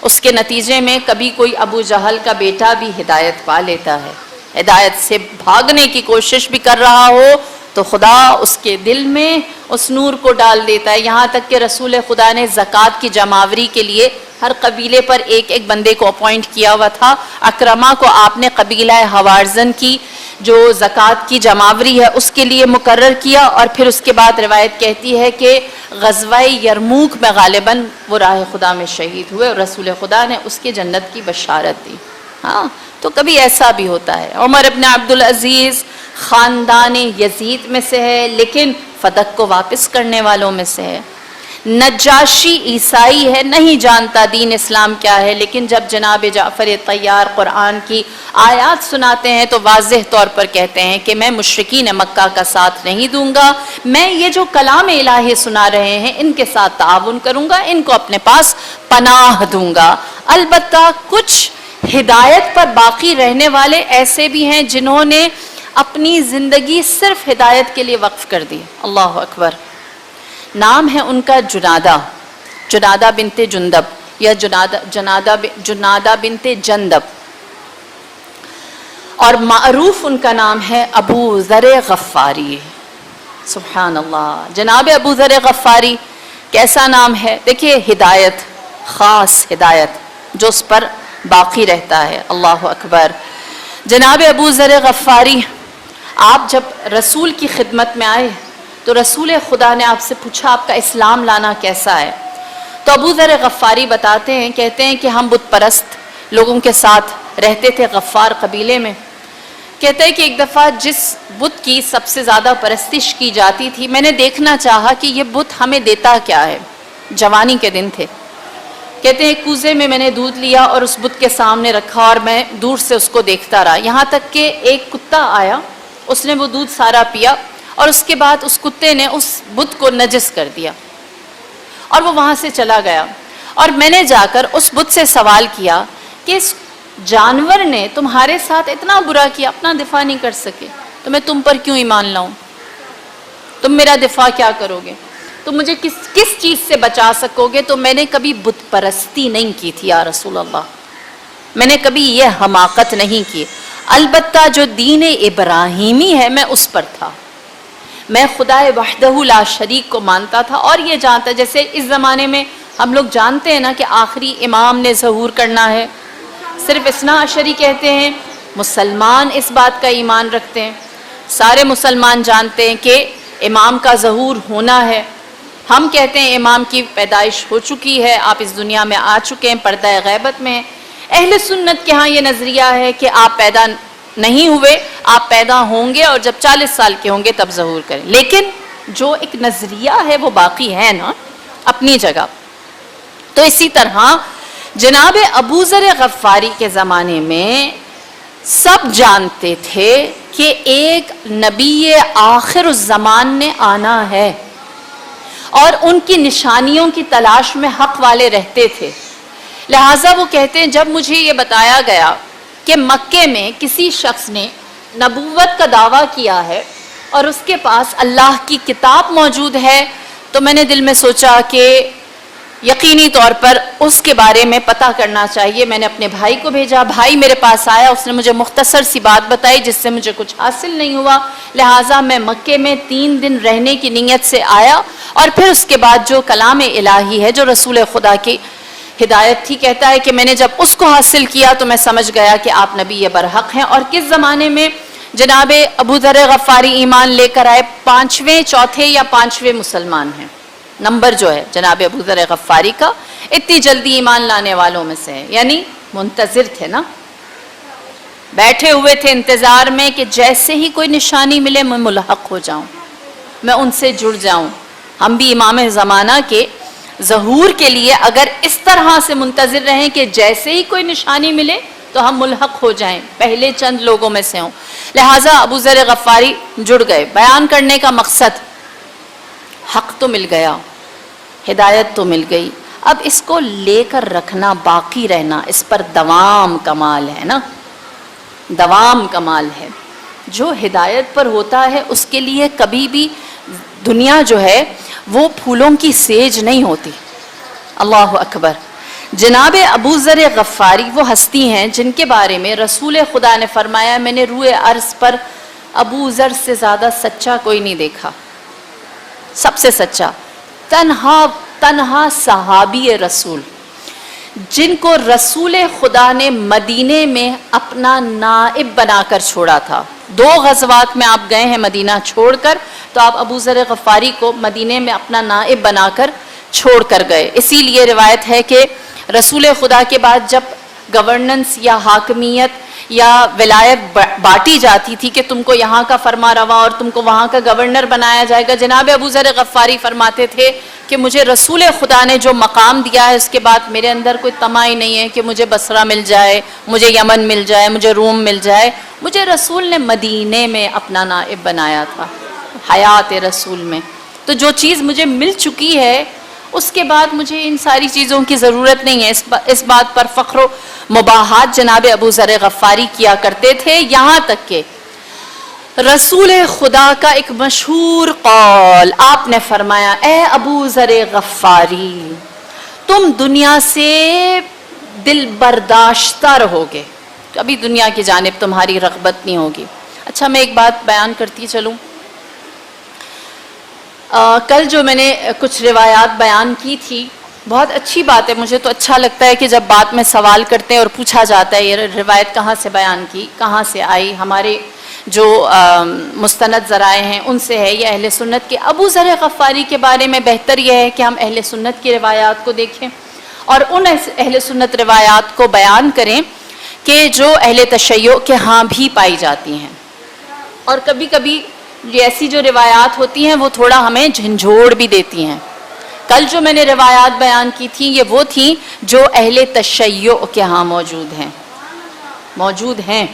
اس کے نتیجے میں کبھی کوئی ابو جہل کا بیٹا بھی ہدایت پا لیتا ہے. ہدایت سے بھاگنے کی کوشش بھی کر رہا ہو تو خدا اس کے دل میں اس نور کو ڈال دیتا ہے. یہاں تک کہ رسول خدا نے زکوٰۃ کی جمعآوری کے لیے ہر قبیلے پر ایک ایک بندے کو اپوائنٹ کیا ہوا تھا. اکرمہ کو آپ نے قبیلہ حوارزن کی جو زکوٰۃ کی جمعآوری ہے اس کے لیے مقرر کیا, اور پھر اس کے بعد روایت کہتی ہے کہ غزوہ یرموک میں غالباً وہ راہ خدا میں شہید ہوئے اور رسول خدا نے اس کے جنت کی بشارت دی. ہاں, تو کبھی ایسا بھی ہوتا ہے. عمر ابن عبدالعزیز خاندان یزید میں سے ہے لیکن فدق کو واپس کرنے والوں میں سے ہے. نجاشی عیسائی ہے, نہیں جانتا دین اسلام کیا ہے, لیکن جب جناب جعفر طیار قرآن کی آیات سناتے ہیں تو واضح طور پر کہتے ہیں کہ میں مشرکین مکہ کا ساتھ نہیں دوں گا, میں یہ جو کلام الہی سنا رہے ہیں ان کے ساتھ تعاون کروں گا, ان کو اپنے پاس پناہ دوں گا. البتہ کچھ ہدایت پر باقی رہنے والے ایسے بھی ہیں جنہوں نے اپنی زندگی صرف ہدایت کے لیے وقف کر دی. اللہ اکبر. نام ہے ان کا جنادہ, جنادہ بنت جندب یا جنادہ بنت جندب, اور معروف ان کا نام ہے ابو ذر غفاری. سبحان اللہ. جناب ابو ذر غفاری کیسا نام ہے دیکھیے, ہدایت, خاص ہدایت جو اس پر باقی رہتا ہے. اللہ اکبر. جناب ابو ذر غفاری آپ جب رسول کی خدمت میں آئے تو رسول خدا نے آپ سے پوچھا آپ کا اسلام لانا کیسا ہے؟ تو ابو ذر غفاری بتاتے ہیں, کہتے ہیں کہ ہم بت پرست لوگوں کے ساتھ رہتے تھے غفار قبیلے میں. کہتا ہے کہ ایک دفعہ جس بت کی سب سے زیادہ پرستش کی جاتی تھی، میں نے دیکھنا چاہا کہ یہ بت ہمیں دیتا کیا ہے. جوانی کے دن تھے. کہتے ہیں کوزے میں نے دودھ لیا اور اس بت کے سامنے رکھا اور میں دور سے اس کو دیکھتا رہا، یہاں تک کہ ایک کتا آیا، اس نے وہ دودھ سارا پیا اور اس کے بعد اس کتے نے اس بت کو نجس کر دیا اور وہ وہاں سے چلا گیا. اور میں نے جا کر اس بت سے سوال کیا کہ اس جانور نے تمہارے ساتھ اتنا برا کیا، اپنا دفاع نہیں کر سکے، تو میں تم پر کیوں ایمان لاؤں؟ تم میرا دفاع کیا کرو گے؟ تم مجھے کس چیز سے بچا سکو گے؟ تو میں نے کبھی بت پرستی نہیں کی تھی یا رسول اللہ، میں نے کبھی یہ حماقت نہیں کی. البتہ جو دین ابراہیمی ہے میں اس پر تھا. میں خدا وحدہ لا شریک کو مانتا تھا اور یہ جانتا، جیسے اس زمانے میں ہم لوگ جانتے ہیں نا کہ آخری امام نے ظہور کرنا ہے، صرف اثنا عشری کہتے ہیں، مسلمان اس بات کا ایمان رکھتے ہیں، سارے مسلمان جانتے ہیں کہ امام کا ظہور ہونا ہے. ہم کہتے ہیں امام کی پیدائش ہو چکی ہے، آپ اس دنیا میں آ چکے ہیں، پردہ غیبت میں ہیں. اہل سنت کے ہاں یہ نظریہ ہے کہ آپ پیدا نہیں ہوئے، آپ پیدا ہوں گے اور جب 40 سال کے ہوں گے تب ظہور کریں. لیکن جو ایک نظریہ ہے وہ باقی ہے نا اپنی جگہ. تو اسی طرح جناب ابو ذر غفاری کے زمانے میں سب جانتے تھے کہ ایک نبی آخر الزمان نے آنا ہے اور ان کی نشانیوں کی تلاش میں حق والے رہتے تھے. لہٰذا وہ کہتے ہیں جب مجھے یہ بتایا گیا کہ مکے میں کسی شخص نے نبوت کا دعویٰ کیا ہے اور اس کے پاس اللہ کی کتاب موجود ہے، تو میں نے دل میں سوچا کہ یقینی طور پر اس کے بارے میں پتہ کرنا چاہیے. میں نے اپنے بھائی کو بھیجا، بھائی میرے پاس آیا، اس نے مجھے مختصر سی بات بتائی جس سے مجھے کچھ حاصل نہیں ہوا. لہٰذا میں مکے میں 3 دن رہنے کی نیت سے آیا اور پھر اس کے بعد جو کلام الہی ہے، جو رسول خدا کی ہدایت تھی، کہتا ہے کہ میں نے جب اس کو حاصل کیا تو میں سمجھ گیا کہ آپ نبی برحق ہیں. اور کس زمانے میں جناب ابو ذر غفاری ایمان لے کر آئے؟ 5ویں، 4تھے یا 5ویں مسلمان ہیں. نمبر جو ہے جناب ابو ذر غفاری کا اتنی جلدی ایمان لانے والوں میں سے ہے، یعنی منتظر تھے نا، بیٹھے ہوئے تھے انتظار میں کہ جیسے ہی کوئی نشانی ملے میں ملحق ہو جاؤں، میں ان سے جڑ جاؤں. ہم بھی امام زمانہ کے ظہور کے لیے اگر اس طرح سے منتظر رہیں کہ جیسے ہی کوئی نشانی ملے تو ہم ملحق ہو جائیں، پہلے چند لوگوں میں سے ہوں. لہٰذا ابو ذر غفاری جڑ گئے. بیان کرنے کا مقصد، حق تو مل گیا، ہدایت تو مل گئی، اب اس کو لے کر رکھنا، باقی رہنا، اس پر دوام کمال ہے نا، دوام کمال ہے. جو ہدایت پر ہوتا ہے اس کے لیے کبھی بھی دنیا جو ہے وہ پھولوں کی سیج نہیں ہوتی. اللہ اکبر. جناب ابو ذر غفاری وہ ہستی ہیں جن کے بارے میں رسول خدا نے فرمایا میں نے روئے عرض پر ابو ذر سے زیادہ سچا کوئی نہیں دیکھا، سب سے سچا، تنہا صحابی رسول جن کو رسول خدا نے مدینے میں اپنا نائب بنا کر چھوڑا تھا. 2 غزوات میں آپ گئے ہیں مدینہ چھوڑ کر، تو آپ ابو ذر غفاری کو مدینے میں اپنا نائب بنا کر چھوڑ کر گئے. اسی لیے روایت ہے کہ رسول خدا کے بعد جب گورننس یا حاکمیت یا ولایت بانٹی جاتی تھی کہ تم کو یہاں کا فرما روا اور تم کو وہاں کا گورنر بنایا جائے گا، جناب ابو ذر غفاری فرماتے تھے کہ مجھے رسول خدا نے جو مقام دیا ہے اس کے بعد میرے اندر کوئی طمع ہی نہیں ہے کہ مجھے بصرہ مل جائے، مجھے یمن مل جائے، مجھے روم مل جائے. مجھے رسول نے مدینے میں اپنا نائب بنایا تھا، حیات رسول میں. تو جو چیز مجھے مل چکی ہے اس کے بعد مجھے ان ساری چیزوں کی ضرورت نہیں ہے. اس بات پر فخر و مباحات جناب ابو ذر غفاری کیا کرتے تھے. یہاں تک کہ رسول خدا کا ایک مشہور قول آپ نے فرمایا، اے ابو ذر غفاری تم دنیا سے دل برداشتہ رہو گے، کبھی دنیا کی جانب تمہاری رغبت نہیں ہوگی. اچھا میں ایک بات بیان کرتی چلوں. کل جو میں نے کچھ روایات بیان کی تھی، بہت اچھی بات ہے، مجھے تو اچھا لگتا ہے کہ جب بات میں سوال کرتے ہیں اور پوچھا جاتا ہے یہ روایت کہاں سے بیان کی، کہاں سے آئی، ہمارے جو مستند ذرائع ہیں ان سے ہے یا اہل سنت کے. ابو ذر غفاری کے بارے میں بہتر یہ ہے کہ ہم اہل سنت کی روایات کو دیکھیں اور ان اہل سنت روایات کو بیان کریں کہ جو اہل تشیع کے ہاں بھی پائی جاتی ہیں، اور کبھی کبھی ایسی جو روایات ہوتی ہیں وہ تھوڑا ہمیں جھنجھوڑ بھی دیتی ہیں۔ کل جو میں نے روایات بیان کی تھیں یہ وہ تھیں جو اہل تشیع کے ہاں موجود ہیں،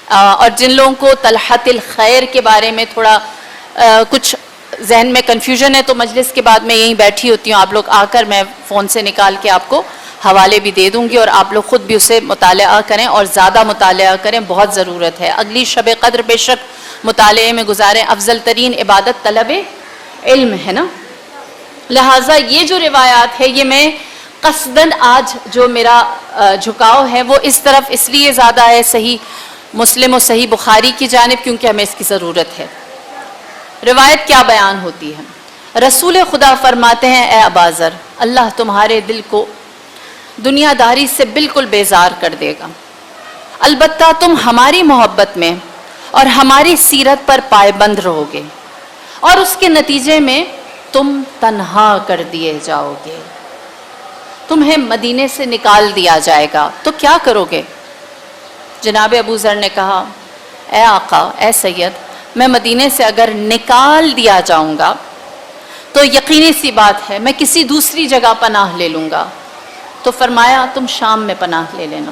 اور جن لوگوں کو طلحۃ الخیر کے بارے میں تھوڑا کچھ ذہن میں کنفیوژن ہے تو مجلس کے بعد میں یہیں بیٹھی ہوتی ہوں، آپ لوگ آ کر میں فون سے نکال کے آپ کو حوالے بھی دے دوں گی، اور آپ لوگ خود بھی اسے مطالعہ کریں اور زیادہ مطالعہ کریں، بہت ضرورت ہے۔ اگلی شب قدر بے شک مطالعے میں گزاریں، افضل ترین عبادت طلب علم ہے نا، لہٰذا یہ جو روایات ہے یہ میں قصداً آج جو میرا جھکاؤ ہے وہ اس طرف اس لیے زیادہ ہے صحیح مسلم و صحیح بخاری کی جانب، کیونکہ ہمیں اس کی ضرورت ہے۔ روایت کیا بیان ہوتی ہے؟ رسول خدا فرماتے ہیں اے اباذر، اللہ تمہارے دل کو دنیا داری سے بالکل بیزار کر دے گا، البتہ تم ہماری محبت میں اور ہماری سیرت پر پائبند رہو گے، اور اس کے نتیجے میں تم تنہا کر دیے جاؤ گے، تمہیں مدینے سے نکال دیا جائے گا، تو کیا کرو گے؟ جناب ابو ذر نے کہا اے آقا، اے سید، میں مدینے سے اگر نکال دیا جاؤں گا تو یقینی سی بات ہے میں کسی دوسری جگہ پناہ لے لوں گا۔ تو فرمایا تم شام میں پناہ لے لینا۔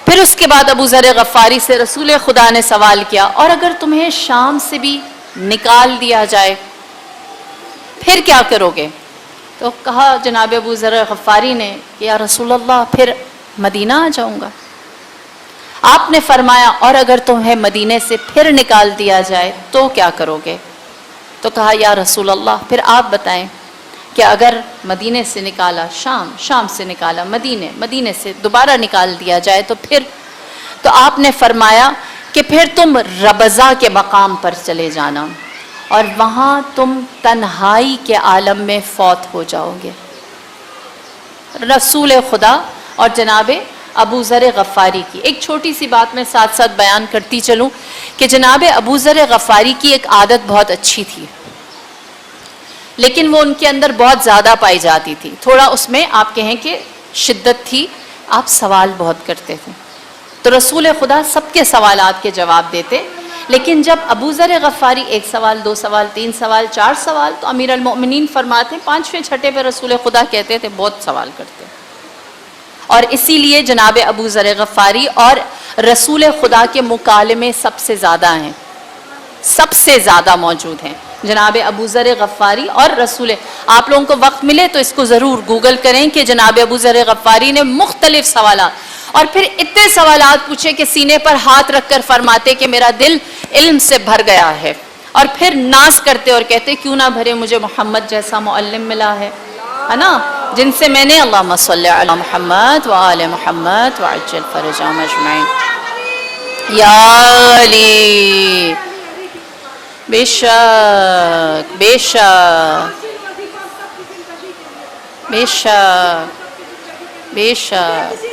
پھر اس کے بعد ابو ذر غفاری سے رسول خدا نے سوال کیا اور اگر تمہیں شام سے بھی نکال دیا جائے پھر کیا کرو گے؟ تو کہا جناب ابو ذر غفاری نے کہ یا رسول اللہ پھر مدینہ آ جاؤں گا۔ آپ نے فرمایا اور اگر تمہیں مدینے سے پھر نکال دیا جائے تو کیا کرو گے؟ تو کہا یا رسول اللہ پھر آپ بتائیں کہ اگر مدینے سے نکالا شام سے نکالا مدینے سے دوبارہ نکال دیا جائے تو پھر؟ تو آپ نے فرمایا کہ پھر تم ربضہ کے مقام پر چلے جانا اور وہاں تم تنہائی کے عالم میں فوت ہو جاؤ گے۔ رسول خدا اور جناب ابو ذر غفاری کی ایک چھوٹی سی بات میں ساتھ ساتھ بیان کرتی چلوں کہ جناب ابو ذر غفاری کی ایک عادت بہت اچھی تھی، لیکن وہ ان کے اندر بہت زیادہ پائی جاتی تھی، تھوڑا اس میں آپ کہیں کہ شدت تھی، آپ سوال بہت کرتے تھے، تو رسول خدا سب کے سوالات کے جواب دیتے، لیکن جب ابو ذر غفاری ایک سوال، دو سوال، تین سوال، چار سوال، تو امیر المؤمنین فرماتے ہیں پانچویں چھٹے پہ رسول خدا کہتے تھے بہت سوال کرتے، اور اسی لیے جناب ابو ذر غفاری اور رسول خدا کے مکالمے سب سے زیادہ ہیں، سب سے زیادہ موجود ہیں جناب ابو ذر غفاری اور رسول۔ آپ لوگوں کو وقت ملے تو اس کو ضرور گوگل کریں کہ جناب ابو ذر غفاری نے مختلف سوالات اور پھر اتنے سوالات پوچھے کہ سینے پر ہاتھ رکھ کر فرماتے کہ میرا دل علم سے بھر گیا ہے، اور پھر ناز کرتے اور کہتے کیوں نہ بھرے، مجھے محمد جیسا معلم ملا ہے نا، جن سے میں نے اللہم صلی علی محمد وآل محمد وعجل فرجہم اجمعین۔ یا علی بے شک بے شک بے شک بے شک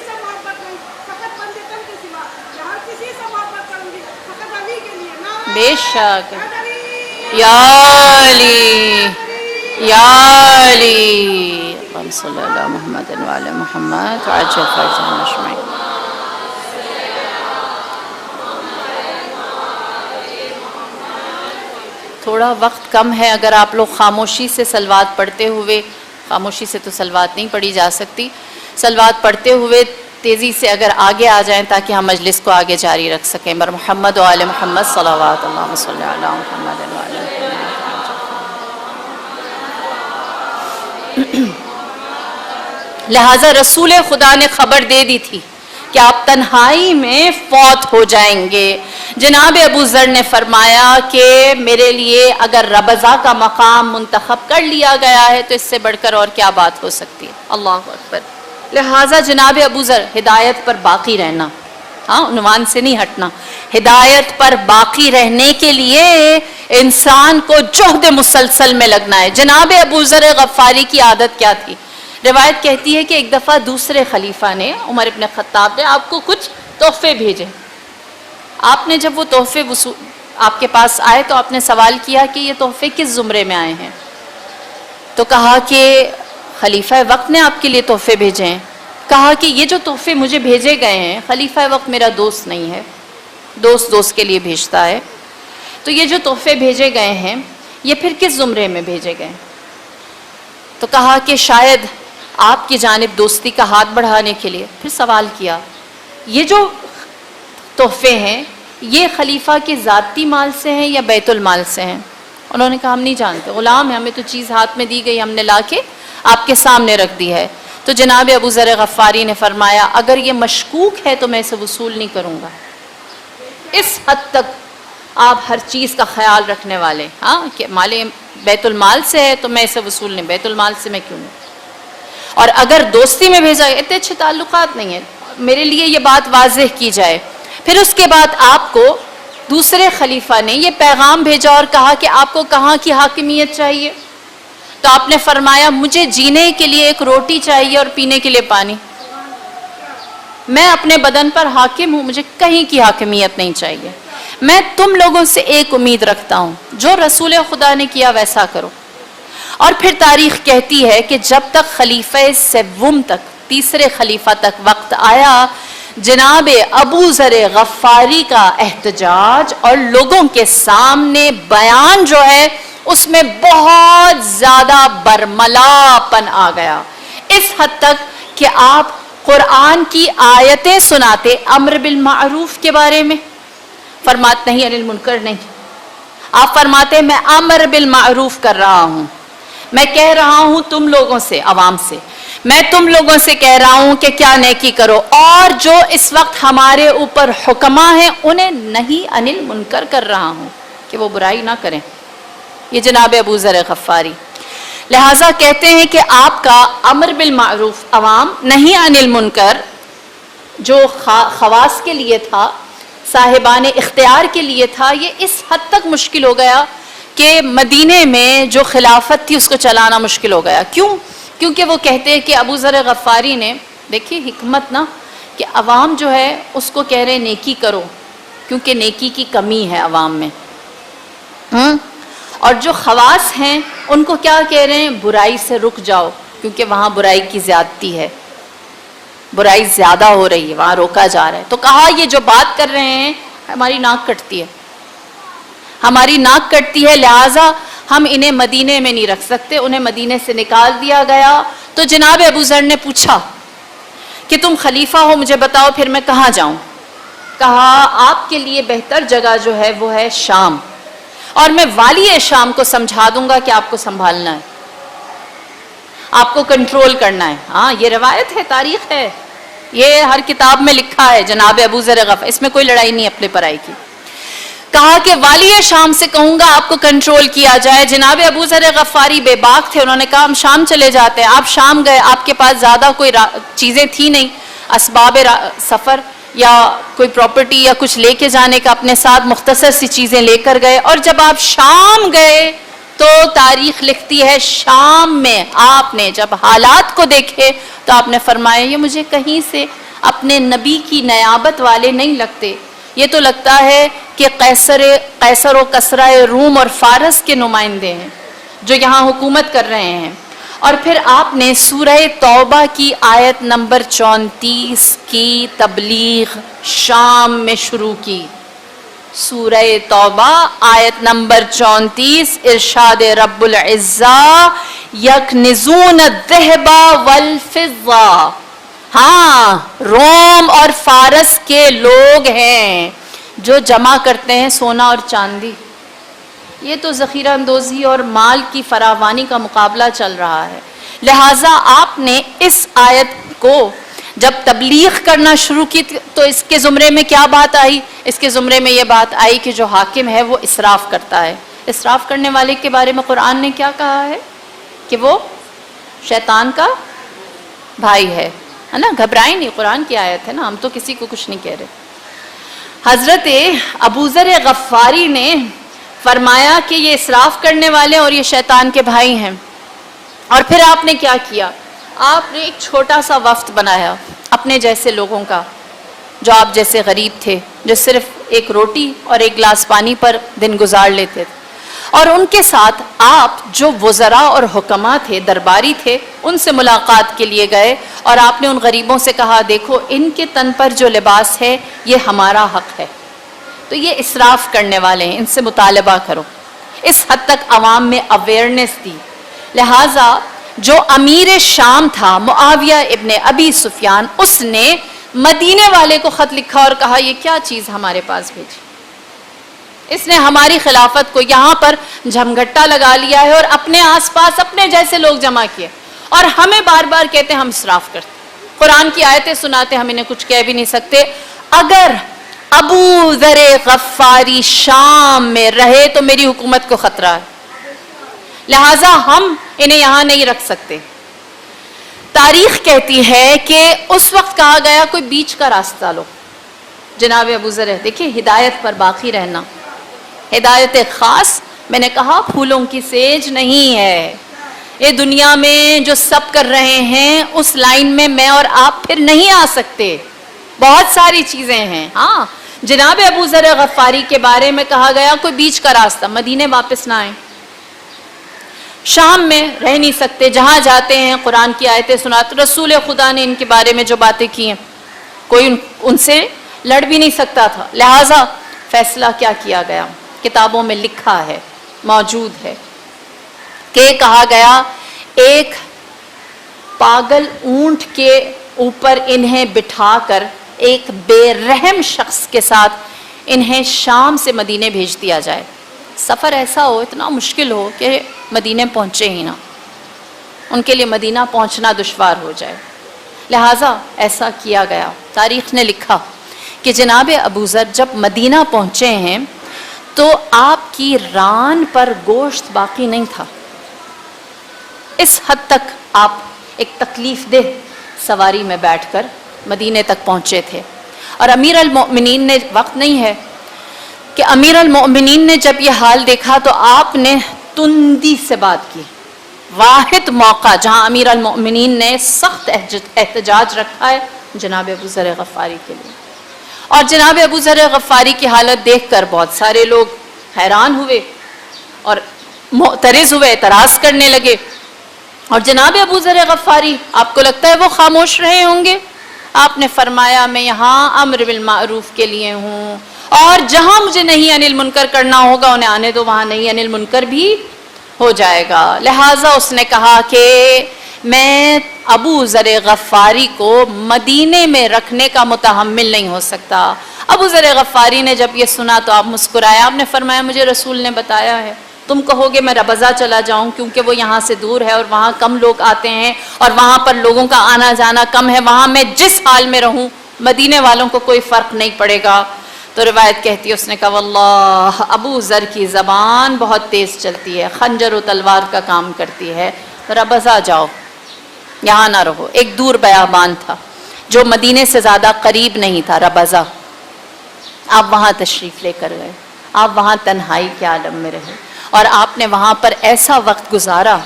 بے شک یا علی یا علی اللہم صلی علی محمد وعلی محمد وعجل فرجہم اجمعین۔ تھوڑا وقت کم ہے، اگر آپ لوگ خاموشی سے صلوات پڑھتے ہوئے، خاموشی سے تو صلوات نہیں پڑھی جا سکتی، صلوات پڑھتے ہوئے تیزی سے اگر آگے آ جائیں تاکہ ہم مجلس کو آگے جاری رکھ سکیں۔ بر محمد و آل محمد صلوات، اللہم صلی علی محمد و آل محمد۔ لہٰذا رسول خدا نے خبر دے دی تھی کہ آپ تنہائی میں فوت ہو جائیں گے۔ جناب ابو ذر نے فرمایا کہ میرے لیے اگر ربضہ کا مقام منتخب کر لیا گیا ہے تو اس سے بڑھ کر اور کیا بات ہو سکتی ہے، اللہ اکبر۔ لہٰذا جناب ابو ذر ہدایت پر باقی رہنا، عنوان سے نہیں ہٹنا، ہدایت پر باقی رہنے کے لیے انسان کو جہد مسلسل میں لگنا ہے۔ جناب ابو ذر غفاری کی عادت کیا تھی؟ روایت کہتی ہے کہ ایک دفعہ دوسرے خلیفہ نے، عمر ابن خطاب نے آپ کو کچھ تحفے بھیجے، آپ نے جب وہ تحفے آپ کے پاس آئے تو آپ نے سوال کیا کہ یہ تحفے کس زمرے میں آئے ہیں؟ تو کہا کہ خلیفہ وقت نے آپ کے لیے تحفے بھیجے ہیں۔ کہا کہ یہ جو تحفے مجھے بھیجے گئے ہیں، خلیفہ وقت میرا دوست نہیں ہے، دوست کے لیے بھیجتا ہے، تو یہ جو تحفے بھیجے گئے ہیں یہ پھر کس زمرے میں بھیجے گئے؟ تو کہا کہ شاید آپ کی جانب دوستی کا ہاتھ بڑھانے کے لیے۔ پھر سوال کیا یہ جو تحفے ہیں یہ خلیفہ کے ذاتی مال سے ہیں یا بیت المال سے ہیں؟ انہوں نے کہا ہم نہیں جانتے، غلام ہے، ہمیں تو چیز ہاتھ میں دی گئی، ہم نے لا کے آپ کے سامنے رکھ دی ہے۔ تو جناب ابو ذر غفاری نے فرمایا اگر یہ مشکوک ہے تو میں اسے وصول نہیں کروں گا۔ اس حد تک آپ ہر چیز کا خیال رکھنے والے، ہاں کہ مال بیت المال سے ہے تو میں اسے وصول نہیں، بیت المال سے میں کیوں نہیں۔ اور اگر دوستی میں بھیجا ہے، اتنے اچھے تعلقات نہیں ہیں، میرے لیے یہ بات واضح کی جائے۔ پھر اس کے بعد آپ کو دوسرے خلیفہ نے یہ پیغام بھیجا اور کہا کہ آپ کو کہاں کی حاکمیت چاہیے؟ تو آپ نے فرمایا مجھے جینے کے لیے ایک روٹی چاہیے اور پینے کے لیے پانی، میں اپنے بدن پر حاکم ہوں، مجھے کہیں کی حاکمیت نہیں چاہیے۔ میں تم لوگوں سے ایک امید رکھتا ہوں، جو رسول خدا نے کیا ویسا کرو۔ اور پھر تاریخ کہتی ہے کہ جب تک خلیفہ سوم تک، تیسرے خلیفہ تک وقت آیا، جناب ابو ذر غفاری کا احتجاج اور لوگوں کے سامنے بیان جو ہے اس میں بہت زیادہ برملا پن آ گیا، اس حد تک کہ آپ قرآن کی آیتیں سناتے امر بالمعروف کے بارے میں، فرماتے نہیں عن المنکر نہیں، آپ فرماتے میں امر بالمعروف کر رہا ہوں، میں کہہ رہا ہوں تم لوگوں سے، عوام سے، میں تم لوگوں سے کہہ رہا ہوں کہ کیا نیکی کرو، اور جو اس وقت ہمارے اوپر حکماں ہیں انہیں نہیں عن المنکر کر رہا ہوں کہ وہ برائی نہ کریں۔ یہ جناب ابو ذر غفاری، لہٰذا کہتے ہیں کہ آپ کا امر بالمعروف عوام، نہیں عن المنکر، جو خواص کے لیے تھا، صاحبان اختیار کے لیے تھا، یہ اس حد تک مشکل ہو گیا کہ مدینے میں جو خلافت تھی اس کو چلانا مشکل ہو گیا۔ کیوں؟ کیونکہ وہ کہتے ہیں کہ ابو ذر غفاری نے، دیکھیے حکمت نا، کہ عوام جو ہے اس کو کہہ رہے نیکی کرو کیونکہ نیکی کی کمی ہے عوام میں، اور جو خواص ہیں ان کو کیا کہہ رہے ہیں؟ برائی سے رک جاؤ کیونکہ وہاں برائی کی زیادتی ہے، برائی زیادہ ہو رہی ہے، وہاں روکا جا رہا ہے۔ تو کہا یہ جو بات کر رہے ہیں ہماری ناک کٹتی ہے، ہماری ناک کٹتی ہے، لہٰذا ہم انہیں مدینے میں نہیں رکھ سکتے، انہیں مدینے سے نکال دیا گیا۔ تو جناب ابو ذر نے پوچھا کہ تم خلیفہ ہو، مجھے بتاؤ پھر میں کہاں جاؤں؟ کہا آپ کے لیے بہتر جگہ جو ہے وہ ہے شام، اور میں والی شام کو سمجھا دوں گا کہ آپ کو سنبھالنا ہے، آپ کو کنٹرول کرنا ہے۔ ہاں یہ روایت ہے، تاریخ ہے، یہ ہر کتاب میں لکھا ہے جناب ابو ذر غفاری، اس میں کوئی لڑائی نہیں اپنے پرائی کی۔ کہا کہ والی شام سے کہوں گا آپ کو کنٹرول کیا جائے۔ جناب ابو ذر غفاری بے باک تھے، انہوں نے کہا ہم شام چلے جاتے ہیں۔ آپ شام گئے، آپ کے پاس زیادہ کوئی چیزیں تھی نہیں، اسباب سفر یا کوئی پراپرٹی یا کچھ لے کے جانے کا، اپنے ساتھ مختصر سی چیزیں لے کر گئے، اور جب آپ شام گئے تو تاریخ لکھتی ہے شام میں آپ نے جب حالات کو دیکھے تو آپ نے فرمایا یہ مجھے کہیں سے اپنے نبی کی نیابت والے نہیں لگتے، یہ تو لگتا ہے کہ قیصر و کسرا روم اور فارس کے نمائندے ہیں جو یہاں حکومت کر رہے ہیں۔ اور پھر آپ نے سورہ توبہ کی آیت نمبر 34 کی تبلیغ شام میں شروع کی۔ سورہ توبہ آیت نمبر 34، ارشاد رب العزہ یکنزون الذہب والفضہ، ہاں روم اور فارس کے لوگ ہیں جو جمع کرتے ہیں سونا اور چاندی۔ یہ تو ذخیرہ اندوزی اور مال کی فراوانی کا مقابلہ چل رہا ہے، لہٰذا آپ نے اس آیت کو جب تبلیغ کرنا شروع کی تو اس کے زمرے میں کیا بات آئی؟ اس کے زمرے میں یہ بات آئی کہ جو حاکم ہے وہ اسراف کرتا ہے۔ اسراف کرنے والے کے بارے میں قرآن نے کیا کہا ہے؟ کہ وہ شیطان کا بھائی ہے نا، گھبرائیں نہیں، قرآن کی آیت ہے نا، ہم تو کسی کو کچھ نہیں کہہ رہے۔ حضرت ابو ذر غفاری نے فرمایا کہ یہ اسراف کرنے والے اور یہ شیطان کے بھائی ہیں۔ اور پھر آپ نے کیا کیا؟ آپ نے ایک چھوٹا سا وفد بنایا اپنے جیسے لوگوں کا، جو آپ جیسے غریب تھے، جو صرف ایک روٹی اور ایک گلاس پانی پر دن گزار لیتے تھے، اور ان کے ساتھ آپ جو وزراء اور حکماء تھے، درباری تھے، ان سے ملاقات کے لیے گئے اور آپ نے ان غریبوں سے کہا دیکھو ان کے تن پر جو لباس ہے یہ ہمارا حق ہے، تو یہ اسراف کرنے والے ہیں، ان سے مطالبہ کرو۔ اس حد تک عوام میں اویئرنیس دی۔ لہٰذا جو امیر شام تھا معاویہ ابن ابی سفیان، اس نے مدینے والے کو خط لکھا اور کہا یہ کیا چیز ہمارے پاس بھیجی، اس نے ہماری خلافت کو یہاں پر جھمگھٹا لگا لیا ہے اور اپنے آس پاس اپنے جیسے لوگ جمع کیے، اور ہمیں بار بار کہتے ہیں ہم اسراف کرتے، قرآن کی آیتیں سناتے ہم انہیں کچھ کہہ بھی نہیں سکتے۔ اگر ابو ذر غفاری شام میں رہے تو میری حکومت کو خطرہ ہے، لہٰذا ہم انہیں یہاں نہیں رکھ سکتے۔ تاریخ کہتی ہے کہ اس وقت کہا گیا کوئی بیچ کا راستہ لو۔ جناب ابو ذر، دیکھیں ہدایت پر باقی رہنا، ہدایت خاص، میں نے کہا پھولوں کی سیج نہیں ہے، یہ دنیا میں جو سب کر رہے ہیں اس لائن میں میں اور آپ پھر نہیں آ سکتے، بہت ساری چیزیں ہیں۔ ہاں جناب ابو ذر غفاری کے بارے میں کہا گیا کوئی بیچ کا راستہ، مدینے واپس نہ آئیں، شام میں رہ نہیں سکتے، جہاں جاتے ہیں قرآن کی آیتیں سناتے، رسول خدا نے ان کے بارے میں جو باتیں کی ہیں کوئی ان سے لڑ بھی نہیں سکتا تھا۔ لہٰذا فیصلہ کیا کیا گیا، کتابوں میں لکھا ہے، موجود ہے کہ کہا گیا ایک پاگل اونٹ کے اوپر انہیں بٹھا کر ایک بے رحم شخص کے ساتھ انہیں شام سے مدینے بھیج دیا جائے، سفر ایسا ہو اتنا مشکل ہو کہ مدینے پہنچے ہی نہ، ان کے لیے مدینہ پہنچنا دشوار ہو جائے، لہٰذا ایسا کیا گیا۔ تاریخ نے لکھا کہ جناب ابو ذر جب مدینہ پہنچے ہیں تو آپ کی ران پر گوشت باقی نہیں تھا، اس حد تک آپ ایک تکلیف دہ سواری میں بیٹھ کر مدینے تک پہنچے تھے۔ اور امیر المؤمنین نے، وقت نہیں ہے کہ امیر المؤمنین نے جب یہ حال دیکھا تو آپ نے تندی سے بات کی، واحد موقع جہاں امیر المؤمنین نے سخت احتجاج رکھا ہے جناب ابو ذر غفاری کے لیے، اور جناب ابو ذر غفاری کی حالت دیکھ کر بہت سارے لوگ حیران ہوئے اور معترض ہوئے، اعتراض کرنے لگے، اور جناب ابو ذر غفاری آپ کو لگتا ہے وہ خاموش رہے ہوں گے؟ آپ نے فرمایا میں یہاں امر بالمعروف کے لیے ہوں، اور جہاں مجھے نہیں عن المنکر کرنا ہوگا انہیں آنے دو، وہاں نہیں عن المنکر بھی ہو جائے گا۔ لہٰذا اس نے کہا کہ میں ابو ذر غفاری کو مدینے میں رکھنے کا متحمل نہیں ہو سکتا۔ ابو ذر غفاری نے جب یہ سنا تو آپ مسکرائے، آپ نے فرمایا مجھے رسول نے بتایا ہے، تم کہو گے میں ربضہ چلا جاؤں کیونکہ وہ یہاں سے دور ہے اور وہاں کم لوگ آتے ہیں اور وہاں پر لوگوں کا آنا جانا کم ہے، وہاں میں جس حال میں رہوں مدینے والوں کو کوئی فرق نہیں پڑے گا۔ تو روایت کہتی ہے اس نے کہا واللہ ابو ذر کی زبان بہت تیز چلتی ہے، خنجر و تلوار کا کام کرتی ہے، ربضہ جاؤ، یہاں نہ رہو۔ ایک دور بیابان تھا جو مدینے سے زیادہ قریب نہیں تھا، ربضہ، آپ وہاں تشریف لے کر گئے، آپ وہاں تنہائی کے عالم میں رہے اور آپ نے وہاں پر ایسا وقت گزارا۔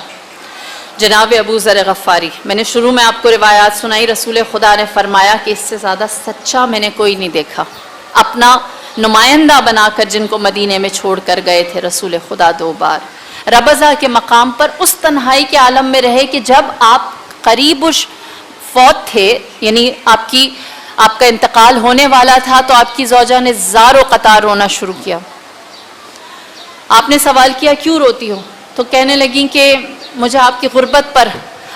جناب ابو ذر غفاری، میں نے شروع میں آپ کو روایات سنائی، رسول خدا نے فرمایا کہ اس سے زیادہ سچا میں نے کوئی نہیں دیکھا، اپنا نمائندہ بنا کر جن کو مدینے میں چھوڑ کر گئے تھے رسول خدا 2 بار، ربضہ کے مقام پر اس تنہائی کے عالم میں رہے کہ جب آپ قریب فوت تھے، یعنی آپ کا انتقال ہونے والا تھا، تو آپ کی زوجہ نے زار و قطار رونا شروع کیا۔ آپ نے سوال کیا کیوں روتی ہو؟ تو کہنے لگیں کہ مجھے آپ کی غربت پر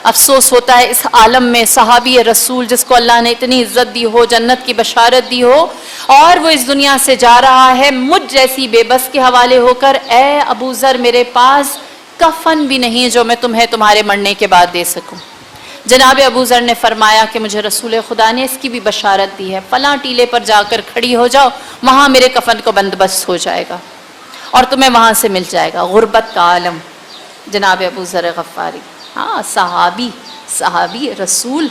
افسوس ہوتا ہے، اس عالم میں صحابی رسول جس کو اللہ نے اتنی عزت دی ہو، جنت کی بشارت دی ہو، اور وہ اس دنیا سے جا رہا ہے مجھ جیسی بے بس کے حوالے ہو کر، اے ابو ذر میرے پاس کفن بھی نہیں جو میں تمہیں تمہارے مرنے کے بعد دے سکوں۔ جناب ابو ذر نے فرمایا کہ مجھے رسول خدا نے اس کی بھی بشارت دی ہے، فلاں ٹیلے پر جا کر کھڑی ہو جاؤ، وہاں میرے کفن کو بندوبست ہو جائے گا اور تمہیں وہاں سے مل جائے گا۔ غربت کا عالم، جناب ابو ذر غفاری، ہاں صحابی رسول،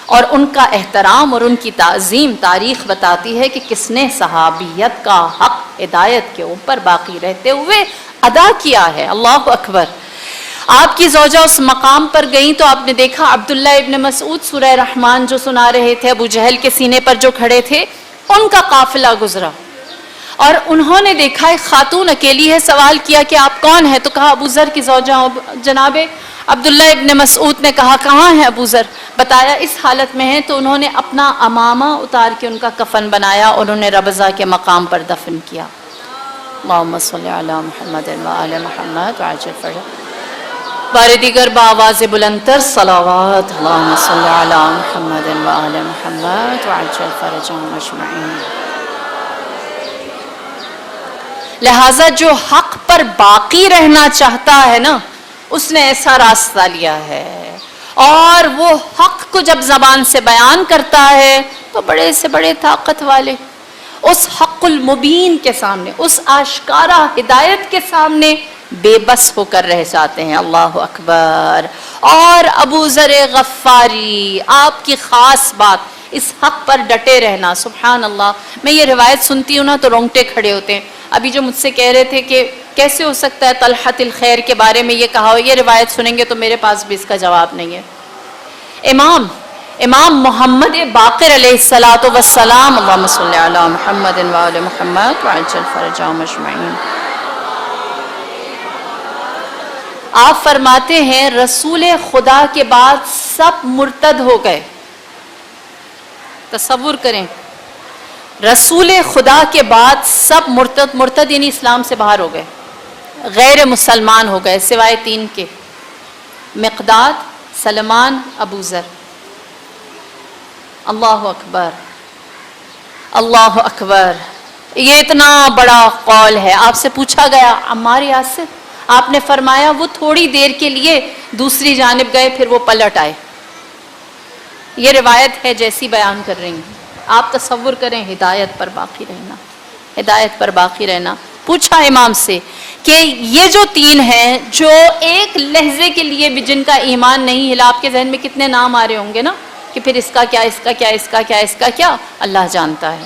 اور ان کا احترام اور ان کی تعظیم تاریخ بتاتی ہے کہ کس نے صحابیت کا حق ہدایت کے اوپر باقی رہتے ہوئے ادا کیا ہے۔ اللہ اکبر۔ آپ کی زوجہ اس مقام پر گئیں تو آپ نے دیکھا عبداللہ ابن مسعود سورہ رحمان جو سنا رہے تھے، ابو جہل کے سینے پر جو کھڑے تھے، ان کا قافلہ گزرا اور انہوں نے دیکھا ایک خاتون اکیلی ہے، سوال کیا کہ آپ کون ہیں؟ تو کہا ابو ذر کی زوجہ ہوں۔ جناب عبداللہ ابن مسعود نے کہا کہاں ہے ابو ذر؟ بتایا اس حالت میں ہے۔ تو انہوں نے اپنا عمامہ اتار کے ان کا کفن بنایا اور انہیں ربضہ کے مقام پر دفن کیا۔ اللہم صلی علی محمد وآل محمد وعجل فرجہ۔ بار دیگر بآواز بلندتر صلوات، اللہم صلی علی محمد وآل محمد وعجل فرجہم اجمعین۔ لہٰذا جو حق پر باقی رہنا چاہتا ہے نا، اس نے ایسا راستہ لیا ہے، اور وہ حق کو جب زبان سے بیان کرتا ہے تو بڑے سے بڑے طاقت والے اس حق المبین کے سامنے، اس آشکارا ہدایت کے سامنے بے بس ہو کر رہ جاتے ہیں۔ اللہ اکبر۔ اور ابو ذر غفاری، آپ کی خاص بات اس حق پر ڈٹے رہنا۔ سبحان اللہ، میں یہ روایت سنتی ہوں نا تو رونگٹے کھڑے ہوتے ہیں۔ ابھی جو مجھ سے کہہ رہے تھے کہ کیسے ہو سکتا ہے طلحۃ الخیر کے بارے میں یہ کہا ہو، یہ روایت سنیں گے تو میرے پاس بھی اس کا جواب نہیں ہے۔ امام محمد باقر علیہ الصلوۃ والسلام، اللہم صلی علی محمد وآل محمد وعجل فرجہم اجمعین، آپ فرماتے ہیں رسول خدا کے بعد سب مرتد ہو گئے۔ تصور کریں، رسول خدا کے بعد سب مرتد یعنی اسلام سے باہر ہو گئے، غیر مسلمان ہو گئے سوائے 3 کے، مقداد، سلمان، ابو ذر۔ اللہ اکبر، اللہ اکبر۔ یہ اتنا بڑا قول ہے۔ آپ سے پوچھا گیا عمار یاسر، آپ نے فرمایا وہ تھوڑی دیر کے لیے دوسری جانب گئے، پھر وہ پلٹ آئے۔ یہ روایت ہے جیسی بیان کر رہی ہیں۔ آپ تصور کریں، ہدایت پر باقی رہنا، ہدایت پر باقی رہنا۔ پوچھا امام سے کہ یہ جو 3 ہیں جو ایک لہجے کے لیے بھی جن کا ایمان نہیں ہلا، آپ کے ذہن میں کتنے نام آ رہے ہوں گے نا کہ پھر اس کا کیا، اس کا کیا، اس کا کیا، اس کا کیا؟ اللہ جانتا ہے۔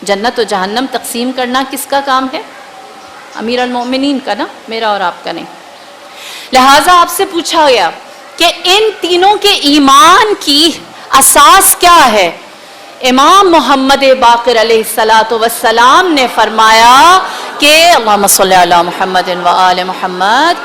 جنت و جہنم تقسیم کرنا کس کا کام ہے؟ امیر المومنین کا نا، میرا اور آپ کا نہیں۔ لہٰذا آپ سے پوچھا گیا کہ ان تینوں کے ایمان کی اساس کیا ہے؟ امام محمد باقر علیہ السلام نے فرمایا کہ اللہم صلی علی محمد وآل محمد،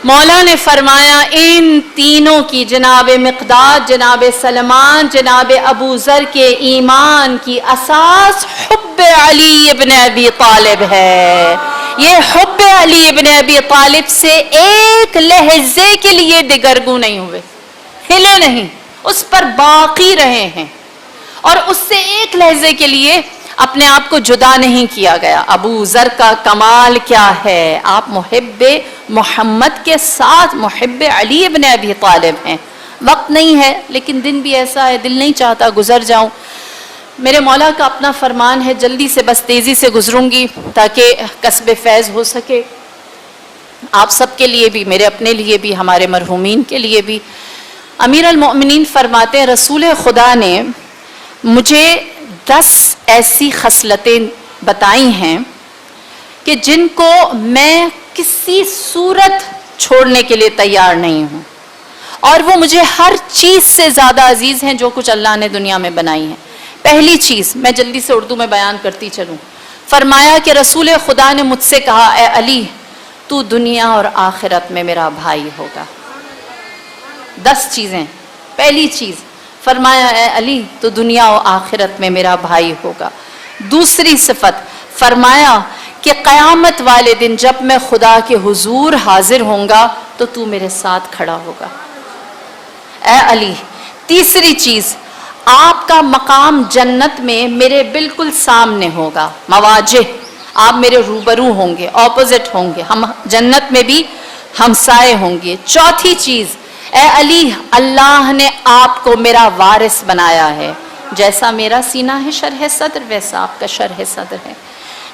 مولا نے فرمایا ان تینوں کی، جناب مقداد، جناب سلمان، جناب ابو ذر کے ایمان کی اساس حب علی ابن ابی طالب ہے۔ یہ حب علی ابن ابی طالب سے ایک لہجے کے لیے دگرگوں نہیں ہوئے، ہلے نہیں، اس پر باقی رہے ہیں، اور اس سے ایک لہجے کے لیے اپنے آپ کو جدا نہیں کیا گیا۔ ابو ذر کا کمال کیا ہے؟ آپ محب محمد کے ساتھ محب علی ابن ابی طالب ہیں۔ وقت نہیں ہے، لیکن دن بھی ایسا ہے، دل نہیں چاہتا گزر جاؤں۔ میرے مولا کا اپنا فرمان ہے، جلدی سے بس تیزی سے گزروں گی تاکہ کسب فیض ہو سکے، آپ سب کے لیے بھی، میرے اپنے لیے بھی، ہمارے مرحومین کے لیے بھی۔ امیر المؤمنین فرماتے ہیں رسول خدا نے مجھے 10 ایسی خصلتیں بتائی ہیں کہ جن کو میں کسی صورت چھوڑنے کے لیے تیار نہیں ہوں، اور وہ مجھے ہر چیز سے زیادہ عزیز ہیں جو کچھ اللہ نے دنیا میں بنائی ہیں۔ پہلی چیز، میں جلدی سے اردو میں بیان کرتی چلوں، فرمایا کہ رسول خدا نے مجھ سے کہا اے علی تو دنیا اور آخرت میں میرا بھائی ہوگا۔ 10 چیزیں۔ پہلی چیز فرمایا اے علی تو دنیا و آخرت میں میرا بھائی ہوگا۔ دوسری صفت فرمایا کہ قیامت والے دن جب میں خدا کے حضور حاضر ہوں گا تو تو میرے ساتھ کھڑا ہوگا اے علی۔ تیسری چیز، آپ کا مقام جنت میں میرے بالکل سامنے ہوگا، مواجہ، آپ میرے روبرو ہوں گے، اپوزٹ ہوں گے، ہم جنت میں بھی ہمسائے ہوں گے۔ چوتھی چیز، اے علی اللہ نے آپ کو میرا وارث بنایا ہے، جیسا میرا سینہ ہے شرح صدر ویسا آپ کا شرح صدر ہے،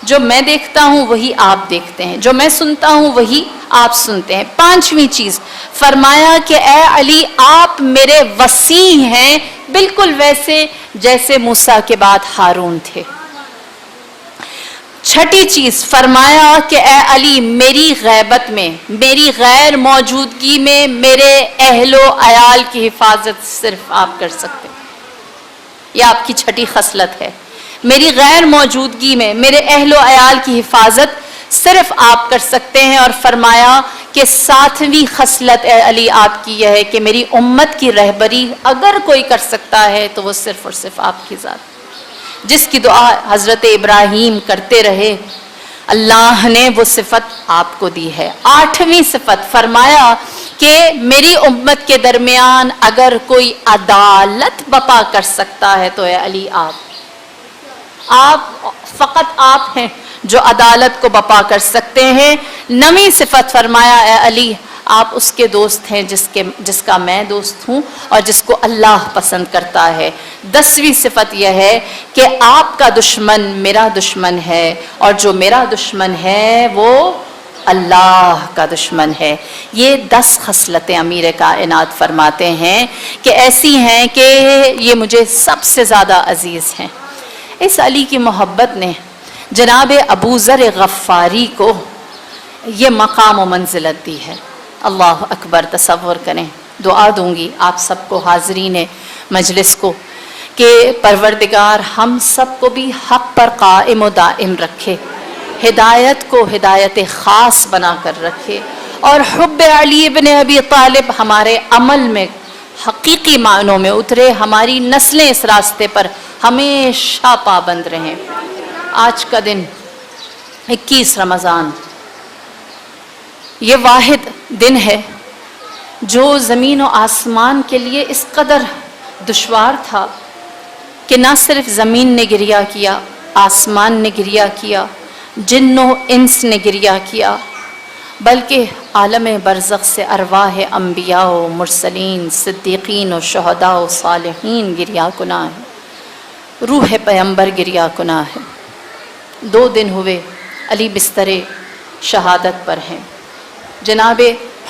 جو میں دیکھتا ہوں وہی آپ دیکھتے ہیں، جو میں سنتا ہوں وہی آپ سنتے ہیں۔ پانچویں چیز فرمایا کہ اے علی آپ میرے وصی ہیں، بالکل ویسے جیسے موسیٰ کے بعد ہارون تھے۔ چھٹی چیز فرمایا کہ اے علی میری غیبت میں، میری غیر موجودگی میں میرے اہل و عیال کی حفاظت صرف آپ کر سکتے ہیں، یہ آپ کی چھٹی خصلت ہے۔ میری غیر موجودگی میں میرے اہل و عیال کی حفاظت صرف آپ کر سکتے ہیں، اور فرمایا کہ 7ویں خصلت اے علی آپ کی یہ ہے کہ میری امت کی رہبری اگر کوئی کر سکتا ہے تو وہ صرف اور صرف آپ کی ذات، جس کی دعا حضرت ابراہیم کرتے رہے اللہ نے وہ صفت آپ کو دی ہے۔ 8ویں صفت فرمایا کہ میری امت کے درمیان اگر کوئی عدالت بپا کر سکتا ہے تو اے علی آپ فقط آپ ہیں جو عدالت کو بپا کر سکتے ہیں۔ 9ویں صفت فرمایا اے علی آپ اس کے دوست ہیں جس کا میں دوست ہوں اور جس کو اللہ پسند کرتا ہے۔ 10ویں صفت یہ ہے کہ آپ کا دشمن میرا دشمن ہے اور جو میرا دشمن ہے وہ اللہ کا دشمن ہے۔ یہ 10 خصلتیں امیر کائنات فرماتے ہیں کہ ایسی ہیں کہ یہ مجھے سب سے زیادہ عزیز ہیں۔ اس علی کی محبت نے جناب ابو ذر غفاری کو یہ مقام و منزلت دی ہے۔ اللہ اکبر، تصور کریں۔ دعا دوں گی آپ سب کو، حاضرین مجلس کو، کہ پروردگار ہم سب کو بھی حق پر قائم و دائم رکھے، ہدایت کو ہدایت خاص بنا کر رکھے، اور حب علی ابن ابی طالب ہمارے عمل میں حقیقی معنوں میں اترے، ہماری نسلیں اس راستے پر ہمیشہ پابند رہیں۔ آج کا دن 21 رمضان، یہ واحد دن ہے جو زمین و آسمان کے لیے اس قدر دشوار تھا کہ نہ صرف زمین نے گریہ کیا، آسمان نے گریہ کیا، جن و انس نے گریہ کیا، بلکہ عالم برزخ سے ارواح انبیاء و مرسلین، صدیقین و شہداء و صالحین گریہ کنا ہے، روح پیغمبر گریہ کنا ہے۔ 2 دن ہوئے علی بستر شہادت پر ہیں۔ جناب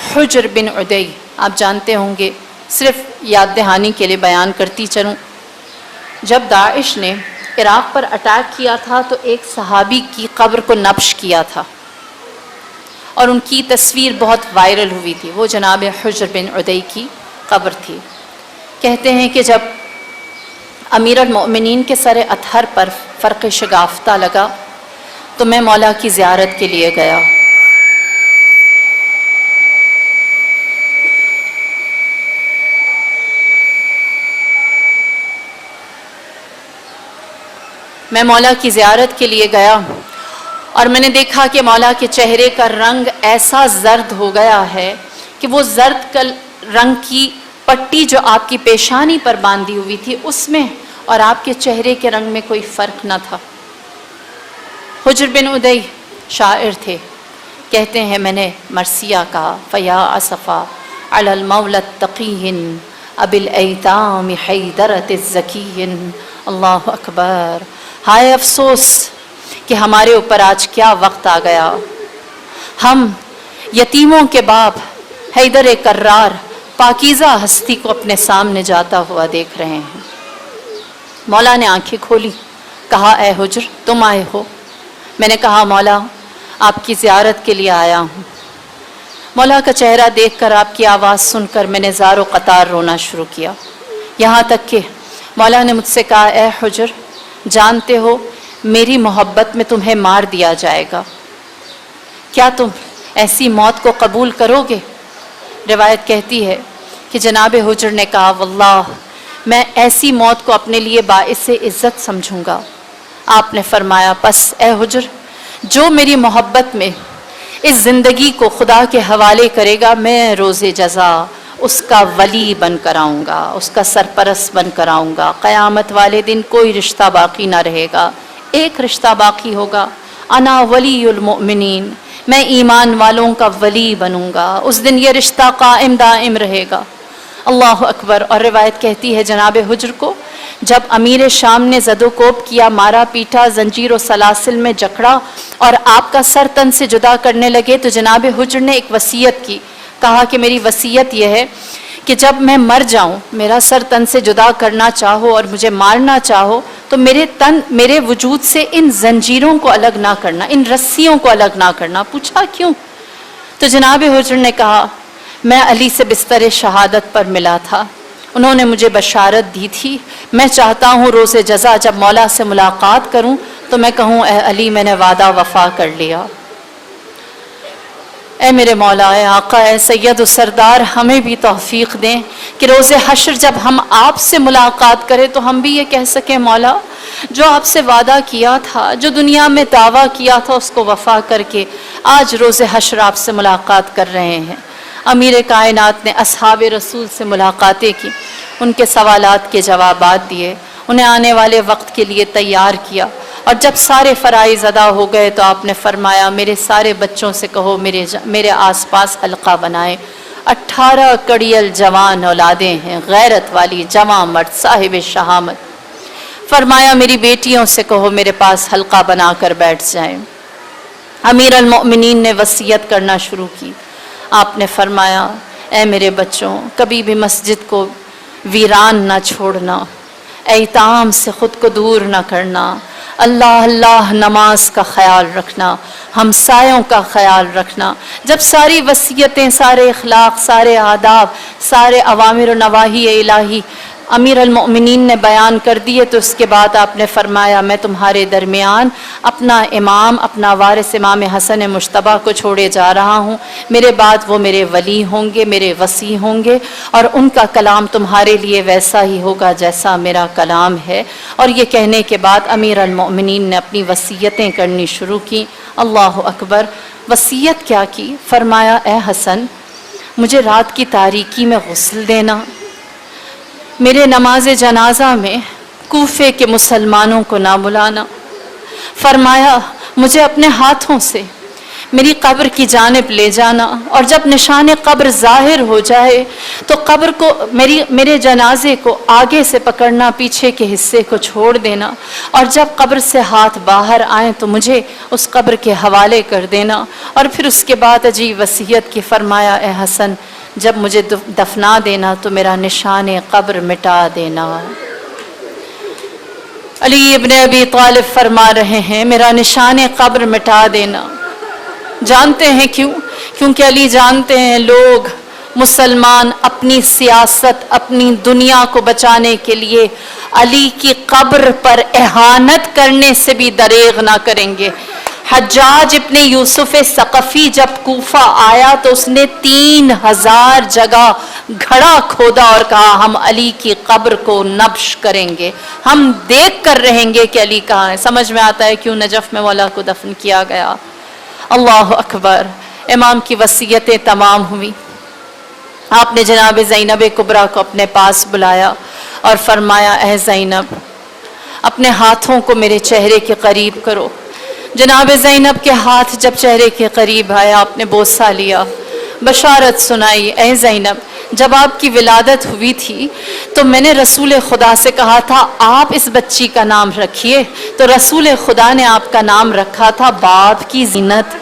حجر بن عدی، آپ جانتے ہوں گے، صرف یاد دہانی کے لیے بیان کرتی چلوں، جب داعش نے عراق پر اٹیک کیا تھا تو ایک صحابی کی قبر کو نبش کیا تھا اور ان کی تصویر بہت وائرل ہوئی تھی، وہ جناب حجر بن عدی کی قبر تھی۔ کہتے ہیں کہ جب امیر المؤمنین کے سر اطہر پر فرق شگافتہ لگا تو میں مولا کی زیارت کے لیے گیا۔ میں مولا کی زیارت کے لیے گیا اور میں نے دیکھا کہ مولا کے چہرے کا رنگ ایسا زرد ہو گیا ہے کہ وہ زرد رنگ کی پٹی جو آپ کی پیشانی پر باندھی ہوئی تھی اس میں اور آپ کے چہرے کے رنگ میں کوئی فرق نہ تھا۔ حجر بن عدی شاعر تھے، کہتے ہیں میں نے مرثیہ کہا فیا اسفا علی المولا التقی ابی الایتام حیدرۃ الزکی۔ اللہ اکبر، ہائے افسوس کہ ہمارے اوپر آج کیا وقت آ گیا، ہم یتیموں کے باپ حیدر کرار پاکیزہ ہستی کو اپنے سامنے جاتا ہوا دیکھ رہے ہیں۔ مولا نے آنکھیں کھولی، کہا اے حجر تم آئے ہو؟ میں نے کہا مولا آپ کی زیارت کے لیے آیا ہوں۔ مولا کا چہرہ دیکھ کر، آپ کی آواز سن کر میں نے زار و قطار رونا شروع کیا، یہاں تک کہ مولا نے مجھ سے کہا اے حجر جانتے ہو میری محبت میں تمہیں مار دیا جائے گا، کیا تم ایسی موت کو قبول کرو گے؟ روایت کہتی ہے کہ جناب حجر نے کہا واللہ میں ایسی موت کو اپنے لیے باعث عزت سمجھوں گا۔ آپ نے فرمایا پس اے حجر جو میری محبت میں اس زندگی کو خدا کے حوالے کرے گا میں روز جزا اس کا ولی بن کر آؤں گا، اس کا سرپرست بن کر آؤں گا۔ قیامت والے دن کوئی رشتہ باقی نہ رہے گا، ایک رشتہ باقی ہوگا، انا ولی المؤمنین، میں ایمان والوں کا ولی بنوں گا، اس دن یہ رشتہ قائم دائم رہے گا۔ اللہ اکبر۔ اور روایت کہتی ہے جناب حجر کو جب امیر شام نے زد و کوب کیا، مارا پیٹا، زنجیر و سلاسل میں جکڑا اور آپ کا سر تن سے جدا کرنے لگے تو جناب حجر نے ایک وصیت کی، کہا کہ میری وصیت یہ ہے کہ جب میں مر جاؤں، میرا سر تن سے جدا کرنا چاہو اور مجھے مارنا چاہو تو میرے وجود سے ان زنجیروں کو الگ نہ کرنا، ان رسیوں کو الگ نہ کرنا۔ پوچھا کیوں؟ تو جناب حجر نے کہا میں علی سے بستر شہادت پر ملا تھا، انہوں نے مجھے بشارت دی تھی، میں چاہتا ہوں روز جزا جب مولا سے ملاقات کروں تو میں کہوں اے علی میں نے وعدہ وفا کر لیا۔ اے میرے مولا، اے آقا، اے سید و سردار، ہمیں بھی توفیق دیں کہ روز حشر جب ہم آپ سے ملاقات کریں تو ہم بھی یہ کہہ سکیں مولا جو آپ سے وعدہ کیا تھا، جو دنیا میں دعویٰ کیا تھا، اس کو وفا کر کے آج روز حشر آپ سے ملاقات کر رہے ہیں۔ امیر کائنات نے اصحاب رسول سے ملاقاتیں کی، ان کے سوالات کے جوابات دیے، انہیں آنے والے وقت کے لیے تیار کیا، اور جب سارے فرائض ادا ہو گئے تو آپ نے فرمایا میرے سارے بچوں سے کہو میرے آس پاس حلقہ بنائیں۔ 18 کڑیل جوان اولادیں ہیں، غیرت والی جواں مرد صاحب شہامت۔ فرمایا میری بیٹیوں سے کہو میرے پاس حلقہ بنا کر بیٹھ جائیں۔ امیر المؤمنین نے وصیت کرنا شروع کی۔ آپ نے فرمایا اے میرے بچوں، کبھی بھی مسجد کو ویران نہ چھوڑنا، ایتام سے خود کو دور نہ کرنا، اللہ اللہ نماز کا خیال رکھنا، ہمسایوں کا خیال رکھنا۔ جب ساری وصیتیں، سارے اخلاق، سارے آداب، سارے اوامر و نواہی الہی امیر المؤمنین نے بیان کر دیے تو اس کے بعد آپ نے فرمایا میں تمہارے درمیان اپنا امام، اپنا وارث امام حسن مجتبیٰ کو چھوڑے جا رہا ہوں۔ میرے بعد وہ میرے ولی ہوں گے، میرے وصی ہوں گے، اور ان کا کلام تمہارے لیے ویسا ہی ہوگا جیسا میرا کلام ہے۔ اور یہ کہنے کے بعد امیر المؤمنین نے اپنی وصیتیں کرنی شروع کی۔ اللہ اکبر۔ وصیت کیا کی؟ فرمایا اے حسن، مجھے رات کی تاریکی میں غسل دینا، میرے نماز جنازہ میں کوفے کے مسلمانوں کو نہ بلانا۔ فرمایا مجھے اپنے ہاتھوں سے میری قبر کی جانب لے جانا، اور جب نشان قبر ظاہر ہو جائے تو قبر کو میرے جنازے کو آگے سے پکڑنا، پیچھے کے حصے کو چھوڑ دینا، اور جب قبر سے ہاتھ باہر آئیں تو مجھے اس قبر کے حوالے کر دینا۔ اور پھر اس کے بعد عجیب وصیت کی۔ فرمایا اے حسن، جب مجھے دفنا دینا تو میرا نشان قبر مٹا دینا۔ علی ابن ابی طالب فرما رہے ہیں میرا نشان قبر مٹا دینا۔ جانتے ہیں کیوں؟ کیونکہ علی جانتے ہیں لوگ مسلمان اپنی سیاست، اپنی دنیا کو بچانے کے لیے علی کی قبر پر اہانت کرنے سے بھی دریغ نہ کریں گے۔ حجاج ابن یوسف ثقفی جب کوفہ آیا تو اس نے 3000 جگہ گھڑا کھودا اور کہا ہم علی کی قبر کو نبش کریں گے، ہم دیکھ کر رہیں گے کہ علی کہاں ہے۔ سمجھ میں آتا ہے کیوں نجف میں مولا کو دفن کیا گیا۔ اللہ اکبر۔ امام کی وصیتیں تمام ہوئی۔ آپ نے جناب زینب کبریٰ کو اپنے پاس بلایا اور فرمایا اے زینب، اپنے ہاتھوں کو میرے چہرے کے قریب کرو۔ جناب زینب کے ہاتھ جب چہرے کے قریب آیا، آپ نے بوسہ لیا، بشارت سنائی اے زینب، جب آپ کی ولادت ہوئی تھی تو میں نے رسول خدا سے کہا تھا آپ اس بچی کا نام رکھیے، تو رسول خدا نے آپ کا نام رکھا تھا باپ کی زینت۔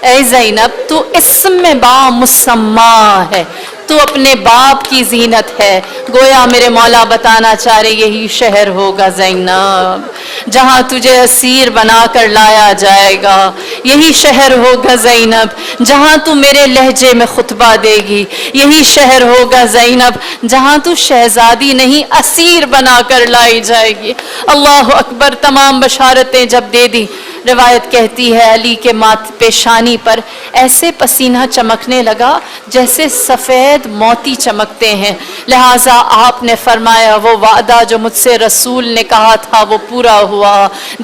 اے زینب تو اسم با مسمہ ہے، تو اپنے باپ کی زینت ہے۔ گویا میرے مولا بتانا چاہ رہے یہی شہر ہوگا زینب جہاں تجھے اسیر بنا کر لایا جائے گا، یہی شہر ہوگا زینب جہاں تو میرے لہجے میں خطبہ دے گی، یہی شہر ہوگا زینب جہاں تو شہزادی نہیں اسیر بنا کر لائی جائے گی۔ اللہ اکبر۔ تمام بشارتیں جب دے دی، روایت کہتی ہے علی کے پیشانی پر ایسے پسینہ چمکنے لگا جیسے سفید موتی چمکتے ہیں، لہٰذا آپ نے فرمایا وہ وعدہ جو مجھ سے رسول نے کہا تھا وہ پورا ہوا۔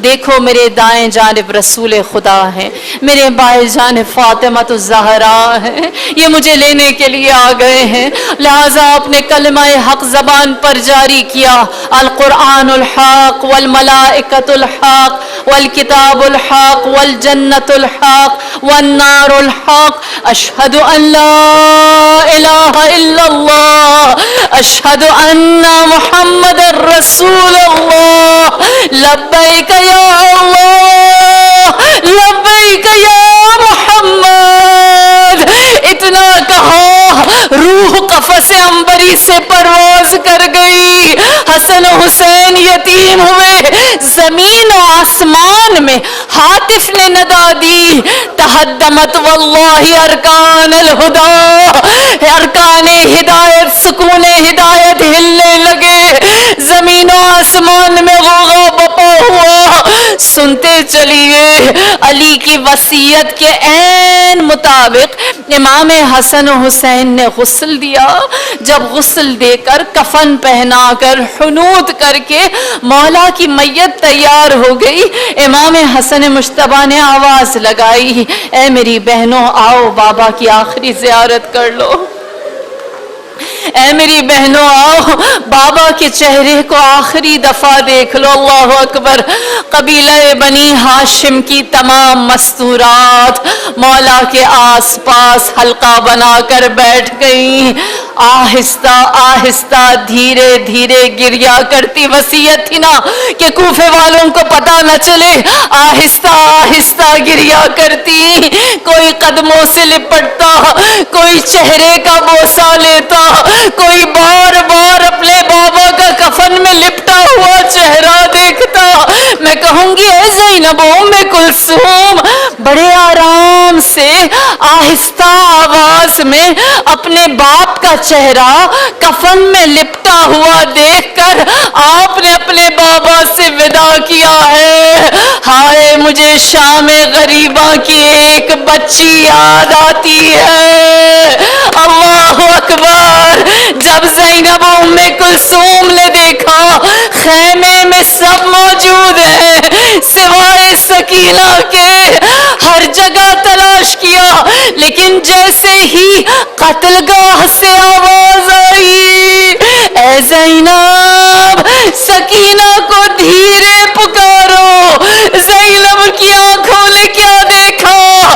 دیکھو میرے دائیں جانب رسول خدا ہیں، میرے بائیں جانب فاطمۃ الزہراء ہیں، یہ مجھے لینے کے لیے آ گئے ہیں۔ لہٰذا آپ نے کلمہ حق زبان پر جاری کیا، القرآن الحق والملائکۃ الحق والکتاب الحق والجنت الحق والنار الحق، اشہد ان لا الہ الا اللہ، اشہد ان محمد رسول اللہ، لبیک یا اللہ، لبیک یا محمد۔ اتنا کہا روح قفس عنبری سے پرواز کر گئی، حسن و حسین یتیم ہوئے، زمین و آسمان میں ہاتف نے ندا دی، تہدمت واللہ ارکان الہدا، ارکان ہدایت، سکون ہدایت ہل آسمان میں غوغا بپا ہوا. سنتے چلیے علی کی وصیت کے عین مطابق امام حسن و حسین نے غسل دیا. جب غسل دے کر کفن پہنا کر حنوط کر کے مولا کی میت تیار ہو گئی, امام حسن مجتبیٰ نے آواز لگائی, اے میری بہنوں آؤ بابا کی آخری زیارت کر لو. اے میری بہنوں آؤ بابا کے چہرے کو آخری دفعہ دیکھ لو. اللہ اکبر. قبیلہ بنی ہاشم کی تمام مستورات مولا کے آس پاس حلقہ بنا کر بیٹھ گئیں. آہستہ آہستہ دھیرے دھیرے گریا کرتی. وصیت تھی نا کہ کوفے والوں کو پتہ نہ چلے. آہستہ آہستہ گریا کرتی. کوئی قدموں سے لپٹتا, کوئی چہرے کا بوسہ لیتا, کوئی بار بار اپنے بابا کا کفن میں لپٹا ہوا چہرہ دیکھتا. میں کہوں گی اے زینب ام کلثوم, بڑے آرام سے آہستہ آواز میں اپنے باپ کا چہرہ کفن میں لپٹا ہوا دیکھ کر آپ نے اپنے بابا سے ودا کیا ہے. ہائے مجھے شام غریبہ کی ایک بچی یاد آتی ہے. اللہ اکبر. جب زینب ام کلثوم نے دیکھا خیمے میں سب موجود ہیں سوائے سکینہ کے, ہر جگہ تلاش کیا, لیکن جیسے ہی قتل گاہ سے آواز آئی, اے زینب سکینہ کو دھیرے پکارو. زینب کی آنکھوں نے کیا دیکھا؟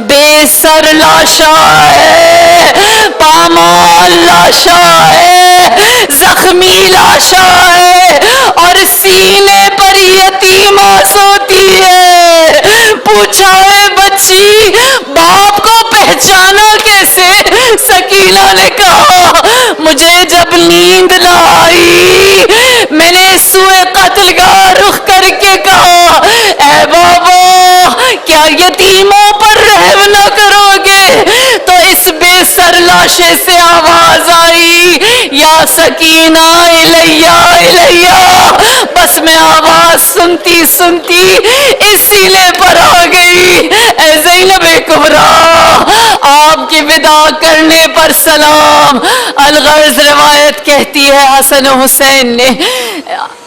بے سر لاشا ہے, پامال لاشا ہے, زخمی لاشا ہے, اور سینے پر یتیمہ سوتی ہے. پوچھا ہے بچی باپ کو پہچانا کیسے؟ سکینہ نے کہا مجھے جب نیند نہ آئی میں نے سوئے قتل گاہ رخ کر کے کہا, اے بابا کیا یتیموں پر رحم نہ کرو گے؟ تو اس بے سر لاشے سے آواز آئی, یا سکینہ الیہ الیہ. بس میں آواز سنتی سنتی اس سینے پر آ گئی. اے زینب کبریٰ آپ کی ودا کرنے پر سلام. الغرض روایت کہتی ہے حسن و حسین نے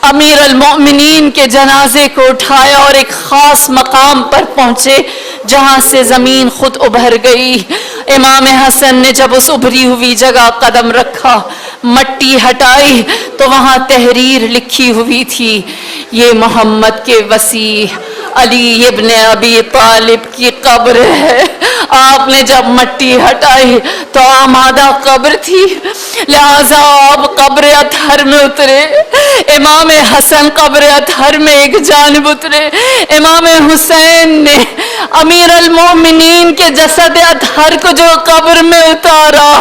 امیر المؤمنین کے جنازے کو اٹھایا اور ایک خاص مقام پر پہنچے جہاں سے زمین خود ابھر گئی. امام حسن نے جب اس ابھری ہوئی جگہ قدم رکھا, مٹی ہٹائی تو وہاں تحریر لکھی ہوئی تھی, یہ محمد کے وصی علی ابن ابی طالب کی قبر ہے. آپ نے جب مٹی ہٹائی تو آمادہ قبر تھی, لہذا آپ قبر اطہر میں اترے. امام حسن قبر اطہر میں ایک جانب اترے, امام حسین نے امیر المومنین کے جسد اطہر کو جو قبر میں اتارا,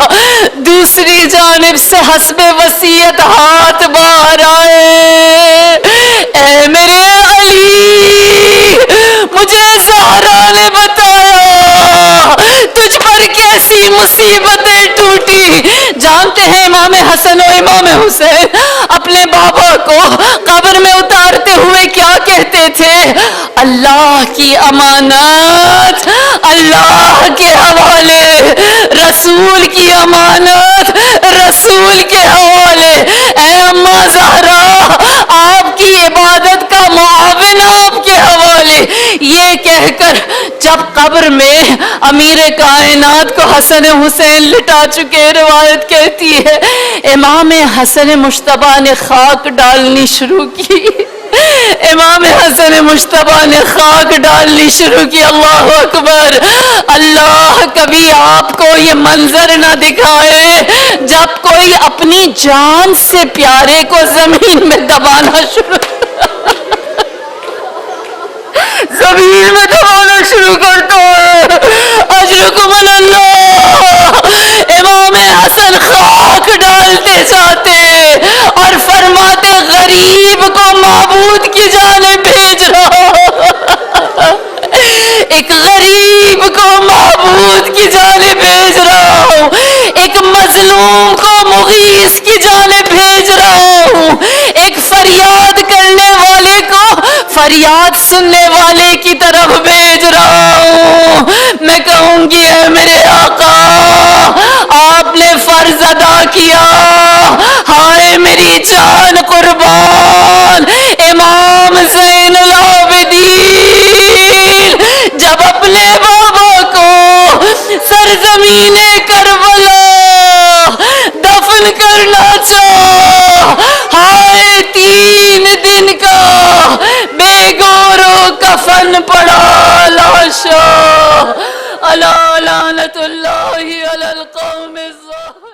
دوسری جانب سے حسب وصیت ہاتھ باہر آئے. اے میرے علی, مجھے زہرا نے بتایا تجھ پر کیسی مصیبتیں ٹوٹی. جانتے ہیں امام حسن و امام حسین اپنے بابا کو قبر میں اتارتے ہوئے کیا کہتے تھے؟ اللہ کی امانت اللہ کے حوالے, رسول کی امانت رسول کے حوالے. اے اماں زہرا آپ کی عبادت کا معاون آپ کے حوالے. یہ کہہ کر جب قبر میں امیر کائنات کو حسن حسین لٹا چکے, روایت کہتی ہے امام حسن مجتبیٰ نے خاک ڈالنی شروع کی. امام حسن مجتبیٰ نے خاک ڈالنی شروع کی. اللہ اکبر. اللہ کبھی آپ کو یہ منظر نہ دکھائے جب کوئی اپنی جان سے پیارے کو زمین میں دبانا زمین میں دبانا شروع کرتا ہے. اجرکم اللہ. امام حسن خاک ڈالتے جاتے اور فرماتے غریب کو معبود کی جانب بھیج رہا ہوں, ایک غریب کو معبود کی جانب بھیج رہا ہوں, ایک مظلوم کو مغیث کی جانب بھیج رہا ہوں, ایک فریاد فریاد سننے والے کی طرف بھیج رہا ہوں. میں کہوں گی اے میرے آقا آپ نے فرض ادا کیا, ہائے میری جان قربان. امام زین العابدین جب اپنے بابا کو سرزمین کربلا دفن کرنا چاہا, ہائے 3 دن کا بے گور و کفن پڑا لاشا. الا لعنت اللہ علی القوم الظالمین.